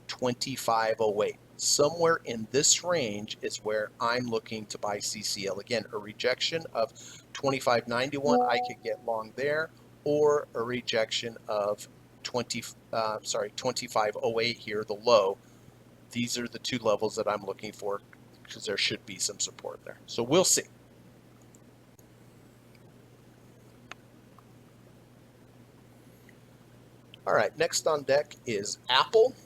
25.08. Somewhere in this range is where I'm looking to buy CCL. Again, a rejection of 25.91, I could get long there, or a rejection of 25.08 here, the low. These are the two levels that I'm looking for because there should be some support there. So we'll see. All right, next on deck is Apple.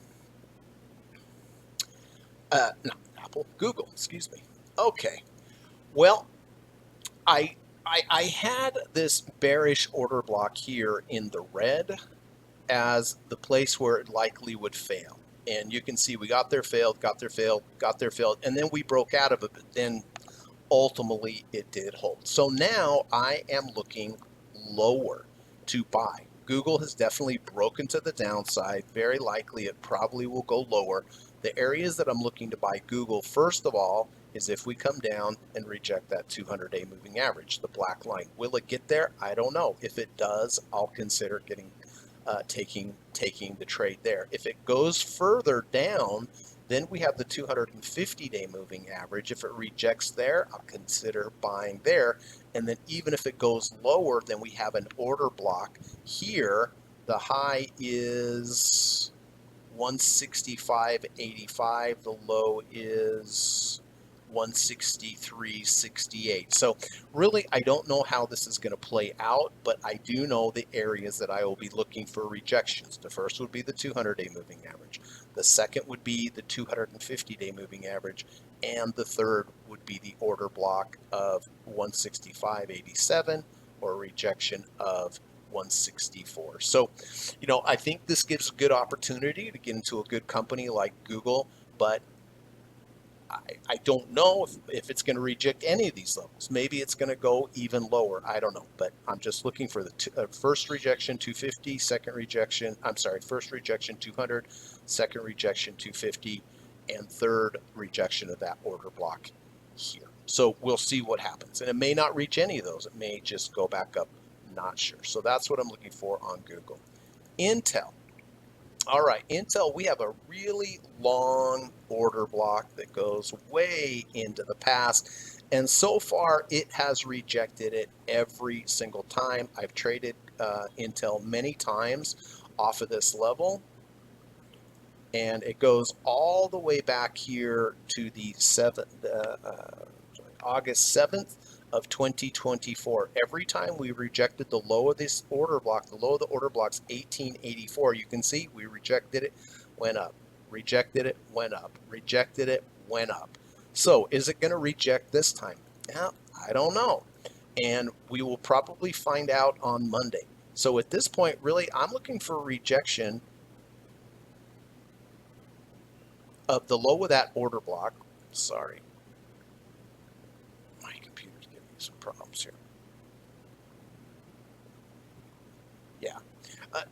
Not Apple, Google, excuse me. Okay, well, I had this bearish order block here in the red as the place where it likely would fail. And you can see we got there, failed, got there, failed, got there, failed, and then we broke out of it, but then ultimately it did hold. So now I am looking lower to buy. Google has definitely broken to the downside. Very likely it probably will go lower. The areas that I'm looking to buy Google, first of all, is if we come down and reject that 200-day moving average, the black line. Will it get there? I don't know. If it does, I'll consider taking the trade there. If it goes further down, then we have the 250-day moving average. If it rejects there, I'll consider buying there. And then even if it goes lower, then we have an order block here. The high is 165.85. The low is 163.68. So really, I don't know how this is going to play out, but I do know the areas that I will be looking for rejections. The first would be the 200-day moving average. The second would be the 250-day moving average. And the third would be the order block of 165.87 or rejection of 164. So, I think this gives a good opportunity to get into a good company like Google, but I don't know if it's going to reject any of these levels. Maybe it's going to go even lower. I don't know, but I'm just looking for the first rejection 250, second rejection, I'm sorry, first rejection 200, second rejection 250, and third rejection of that order block here. So we'll see what happens. And it may not reach any of those. It may just go back up. Not sure. So that's what I'm looking for on Google. Intel. All right, Intel, we have a really long order block that goes way into the past. And so far, it has rejected it every single time. I've traded Intel many times off of this level. And it goes all the way back here to the August 7th of 2024. Every time we rejected the low of this order block, the low of the order block's 1884. You can see we rejected it, went up, rejected it, went up, rejected it, went up. So is it going to reject this time? Yeah, I don't know. And we will probably find out on Monday. So at this point, really, I'm looking for a rejection of the low of that order block. Sorry, my computer's giving me some problems here. Yeah, uh,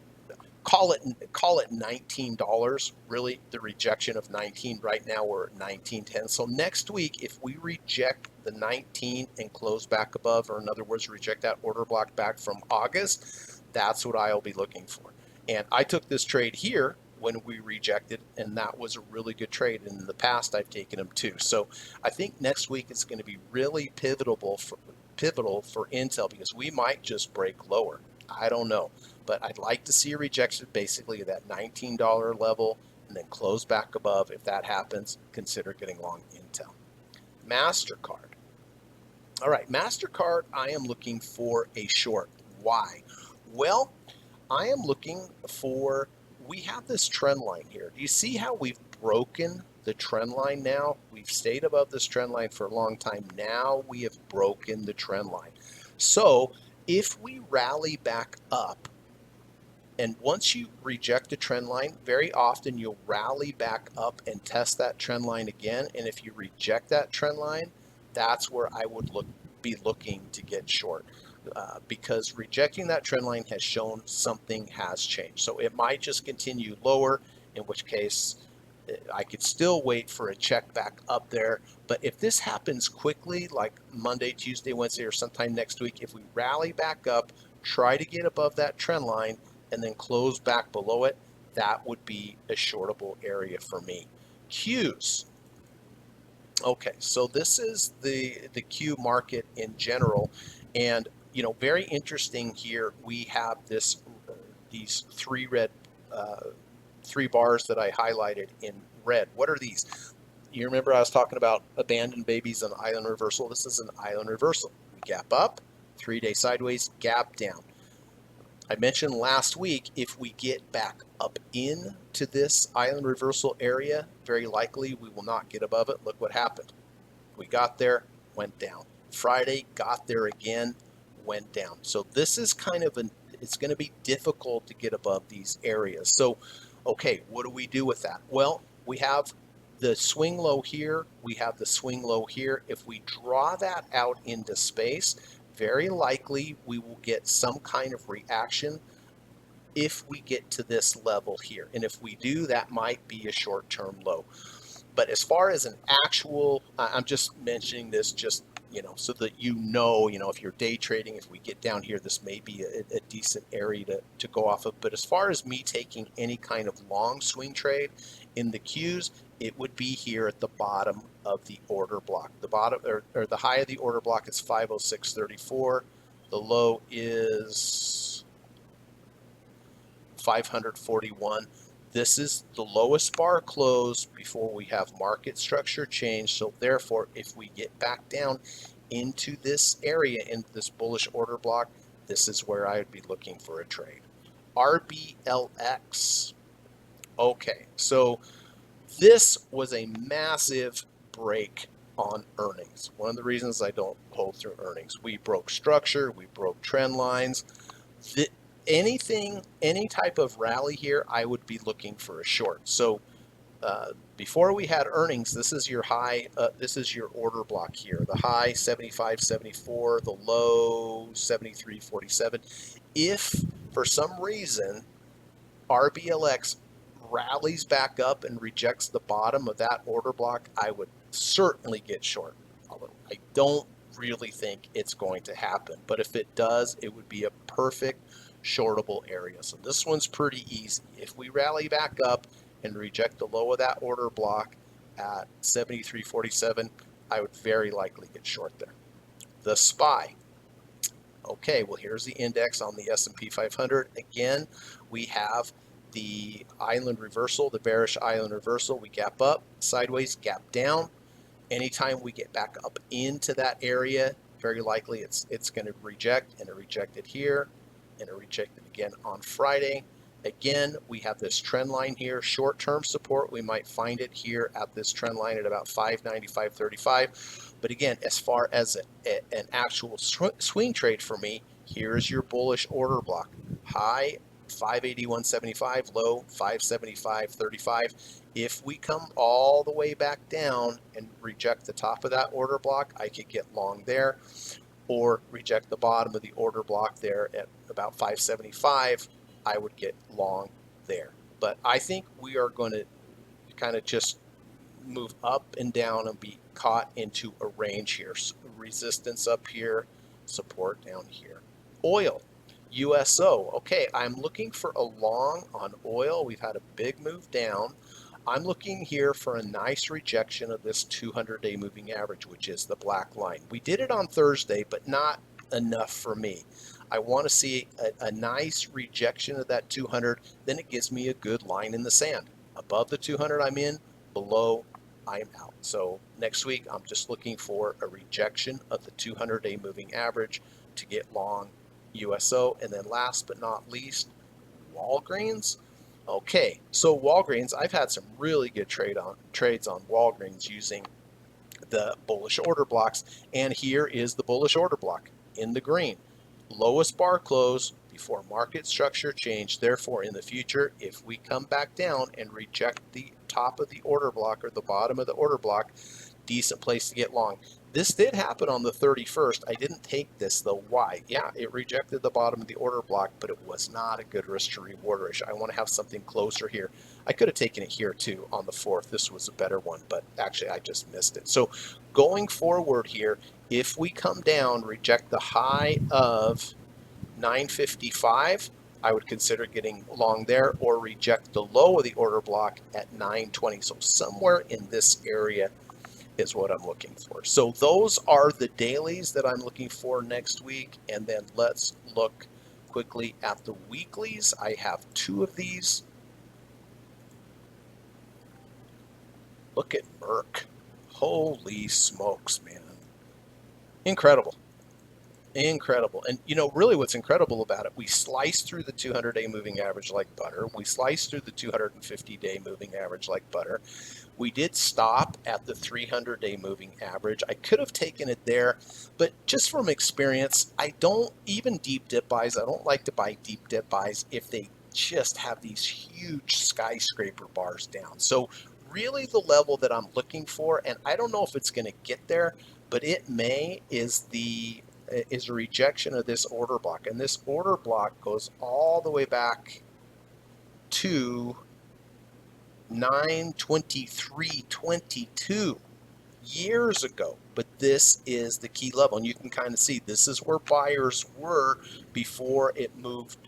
call it $19. Really, the rejection of 19. Right now we're at 19.10. So next week, if we reject the 19 and close back above, or in other words, reject that order block back from August, that's what I'll be looking for. And I took this trade here when we rejected, and that was a really good trade. And in the past, I've taken them too. So I think next week it's going to be really pivotal for Intel, because we might just break lower. I don't know, but I'd like to see a rejection basically at that $19 level and then close back above. If that happens, consider getting long Intel. MasterCard. All right, MasterCard, I am looking for a short. Why? Well, I am looking for, we have this trend line here. Do you see how we've broken the trend line now? We've stayed above this trend line for a long time. Now we have broken the trend line. So if we rally back up, and once you reject a trend line, very often you'll rally back up and test that trend line again. And if you reject that trend line, that's where I would be looking to get short. Because rejecting that trend line has shown something has changed. So it might just continue lower, in which case I could still wait for a check back up there. But if this happens quickly, like Monday, Tuesday, Wednesday, or sometime next week, if we rally back up, try to get above that trend line, and then close back below it, that would be a shortable area for me. Qs. Okay, so this is the Q market in general, and very interesting here. We have these three bars that I highlighted in red. What are these? You remember I was talking about abandoned babies and island reversal. This is an island reversal. We gap up, 3-day sideways, gap down. I mentioned last week, if we get back up into this island reversal area, very likely we will not get above it. Look what happened. We got there, went down. Friday, got there again, went down. So this is kind of it's going to be difficult to get above these areas. So, okay, what do we do with that? Well, we have the swing low here. We have the swing low here. If we draw that out into space, very likely we will get some kind of reaction if we get to this level here. And if we do, that might be a short-term low. But as far as an actual, I'm just mentioning this just, so that if you're day trading, if we get down here, this may be a decent area to go off of. But as far as me taking any kind of long swing trade in the Qs, it would be here at the bottom of the order block. The bottom or the high of the order block is 506.34. The low is 541. This is the lowest bar close before we have market structure change. So therefore, if we get back down into this area, into this bullish order block, this is where I would be looking for a trade. RBLX. Okay, so this was a massive break on earnings. One of the reasons I don't hold through earnings. We broke structure, we broke trend lines. Any type of rally here, I would be looking for a short. So before we had earnings, this is your high, this is your order block here. The high 75.74, the low 73.47. If for some reason RBLX rallies back up and rejects the bottom of that order block, I would certainly get short. Although I don't really think it's going to happen, but if it does, it would be a perfect shortable area. So this one's pretty easy. If we rally back up and reject the low of that order block at 73.47, I would very likely get short there. The SPY. Okay, well, here's the index on the S&P 500. Again, we have the island reversal, the bearish island reversal. We gap up, sideways, gap down. Anytime we get back up into that area, very likely it's going to reject, and it rejected here, and it rejected again on Friday. Again, we have this trend line here, short-term support. We might find it here at this trend line at about 595.35. But again, as far as an actual swing trade for me, here's your bullish order block. High 581.75, low 575.35. If we come all the way back down and reject the top of that order block, I could get long there, or reject the bottom of the order block there at about 575, I would get long there. But I think we are going to kind of just move up and down and be caught into a range here. So resistance up here, support down here. Oil, USO. Okay, I'm looking for a long on oil. We've had a big move down. I'm looking here for a nice rejection of this 200-day moving average, which is the black line. We did it on Thursday, but not enough for me. I want to see a nice rejection of that 200. Then it gives me a good line in the sand. Above the 200, I'm in. Below, I'm out. So next week, I'm just looking for a rejection of the 200-day moving average to get long USO. And then last but not least, Walgreens. Okay, so Walgreens, I've had some really good trades on Walgreens using the bullish order blocks, and here is the bullish order block in the green. Lowest bar close before market structure change. Therefore, in the future, if we come back down and reject the top of the order block or the bottom of the order block, decent place to get long. This did happen on the 31st. I didn't take this though. Why? Yeah, it rejected the bottom of the order block, but it was not a good risk to reward ratio. I want to have something closer here. I could have taken it here too on the 4th. This was a better one, but actually I just missed it. So going forward here, if we come down, reject the high of 955, I would consider getting long there, or reject the low of the order block at 920. So somewhere in this area is what I'm looking for. So those are the dailies that I'm looking for next week. And then let's look quickly at the weeklies. I have 2 of these. Look at Merck. Holy smokes, man. Incredible. Incredible. And you know, really what's incredible about it, we sliced through the 200-day moving average like butter. We sliced through the 250-day moving average like butter. We did stop at the 300-day moving average. I could have taken it there, but just from experience, I don't, even deep dip buys, I don't like to buy deep dip buys if they just have these huge skyscraper bars down. So really the level that I'm looking for, and I don't know if it's going to get there, but it may, is a rejection of this order block. And this order block goes all the way back to 9/23/22 years ago. But this is the key level, and you can kind of see this is where buyers were before it moved,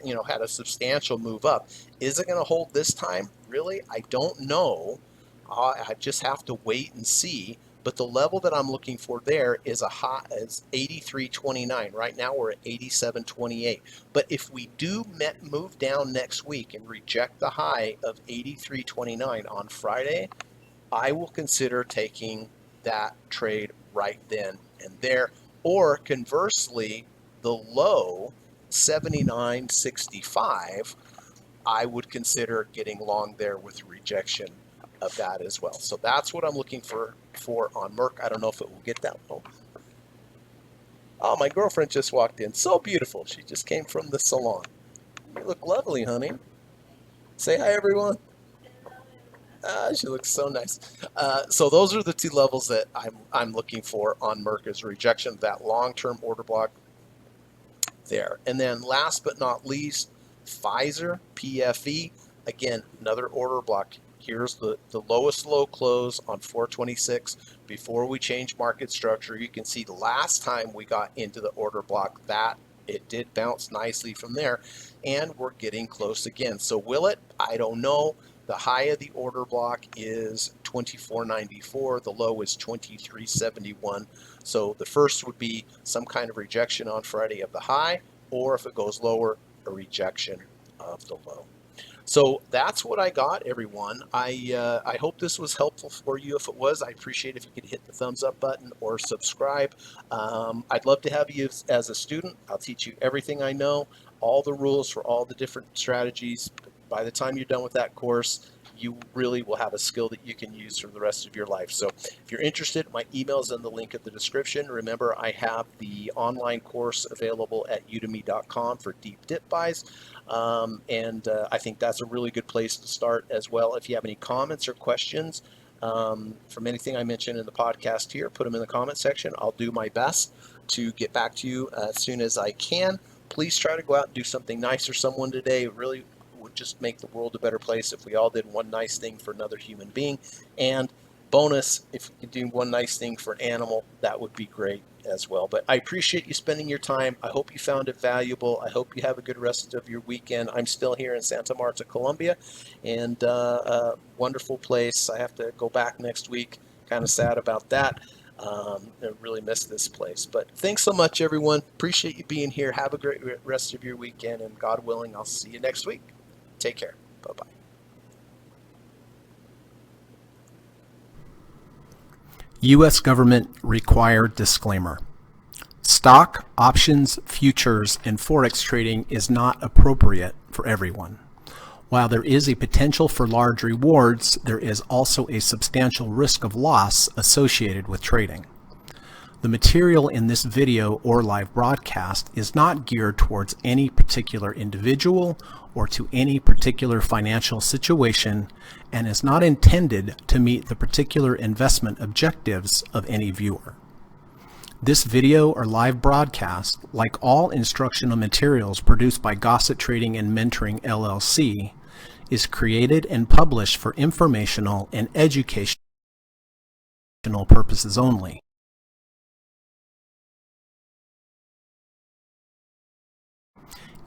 you know, had a substantial move up. Is it going to hold this time? Really, I don't know. I just have to wait and see. But the level that I'm looking for there is high, is 83.29. Right now we're at 87.28. But if we do move down next week and reject the high of 83.29 on Friday, I will consider taking that trade right then and there. Or conversely, the low 79.65, I would consider getting long there with rejection of that as well. So that's what I'm looking for on Merck. I don't know if it will get that low. Oh, my girlfriend just walked in. So beautiful. She just came from the salon. You look lovely, honey. Say hi, everyone. She looks so nice. So those are the two levels that I'm looking for on Merck, is rejection of that long-term order block there. And then last but not least, Pfizer, PFE. Again, another order block. Here's the lowest low close on 426 before we change market structure. You can see the last time we got into the order block that it did bounce nicely from there, and we're getting close again. So will it? I don't know. The high of the order block is 24.94. The low is 23.71. So the first would be some kind of rejection on Friday of the high, or if it goes lower, a rejection of the low. So that's what I got, everyone. I hope this was helpful for you. If it was, I appreciate if you could hit the thumbs up button or subscribe. I'd love to have you as a student. I'll teach you everything I know, all the rules for all the different strategies. By the time you're done with that course, you really will have a skill that you can use for the rest of your life. So if you're interested, my email is in the link in the description. Remember, I have the online course available at udemy.com for deep dip buys. I think that's a really good place to start as well. If you have any comments or questions from anything I mentioned in the podcast here, put them in the comment section. I'll do my best to get back to you as soon as I can. Please try to go out and do something nice for someone today. It really would just make the world a better place if we all did one nice thing for another human being. And bonus, if you could do one nice thing for an animal, that would be great as well. But I appreciate you spending your time. I hope you found it valuable. I hope you have a good rest of your weekend. I'm still here in Santa Marta, Colombia, and a wonderful place. I have to go back next week. Kind of sad about that. I really miss this place. But thanks so much, everyone. Appreciate you being here. Have a great rest of your weekend, and God willing, I'll see you next week. Take care. Bye-bye. U.S. government required disclaimer. Stock, options, futures, and forex trading is not appropriate for everyone. While there is a potential for large rewards, there is also a substantial risk of loss associated with trading. The material in this video or live broadcast is not geared towards any particular individual or to any particular financial situation and is not intended to meet the particular investment objectives of any viewer. This video or live broadcast, like all instructional materials produced by Gossett Trading and Mentoring LLC, is created and published for informational and educational purposes only.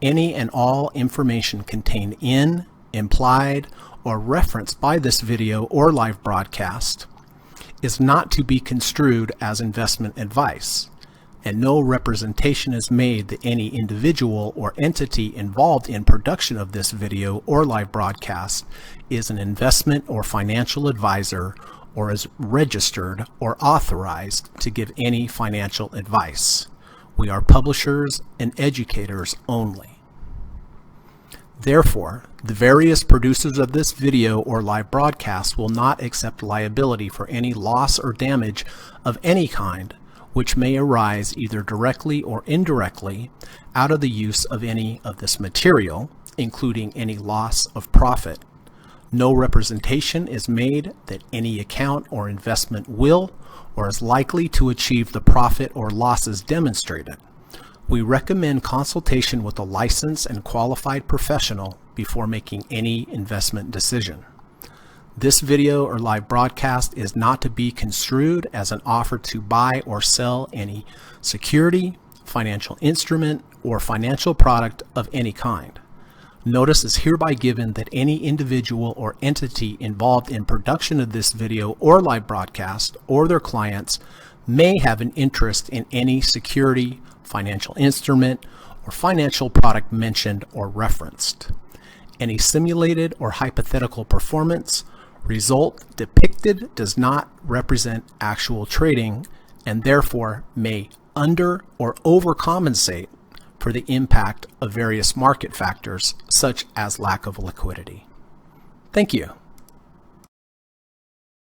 Any and all information contained in, implied, or referenced by this video or live broadcast is not to be construed as investment advice, and no representation is made that any individual or entity involved in production of this video or live broadcast is an investment or financial advisor or is registered or authorized to give any financial advice. We are publishers and educators only. Therefore, the various producers of this video or live broadcast will not accept liability for any loss or damage of any kind which may arise either directly or indirectly out of the use of any of this material, including any loss of profit. No representation is made that any account or investment will or is likely to achieve the profit or losses demonstrated. We recommend consultation with a licensed and qualified professional before making any investment decision. This video or live broadcast is not to be construed as an offer to buy or sell any security, financial instrument, or financial product of any kind. Notice is hereby given that any individual or entity involved in production of this video or live broadcast or their clients may have an interest in any security, financial instrument, or financial product mentioned or referenced. Any simulated or hypothetical performance result depicted does not represent actual trading and therefore may under or overcompensate for the impact of various market factors such as lack of liquidity. Thank you.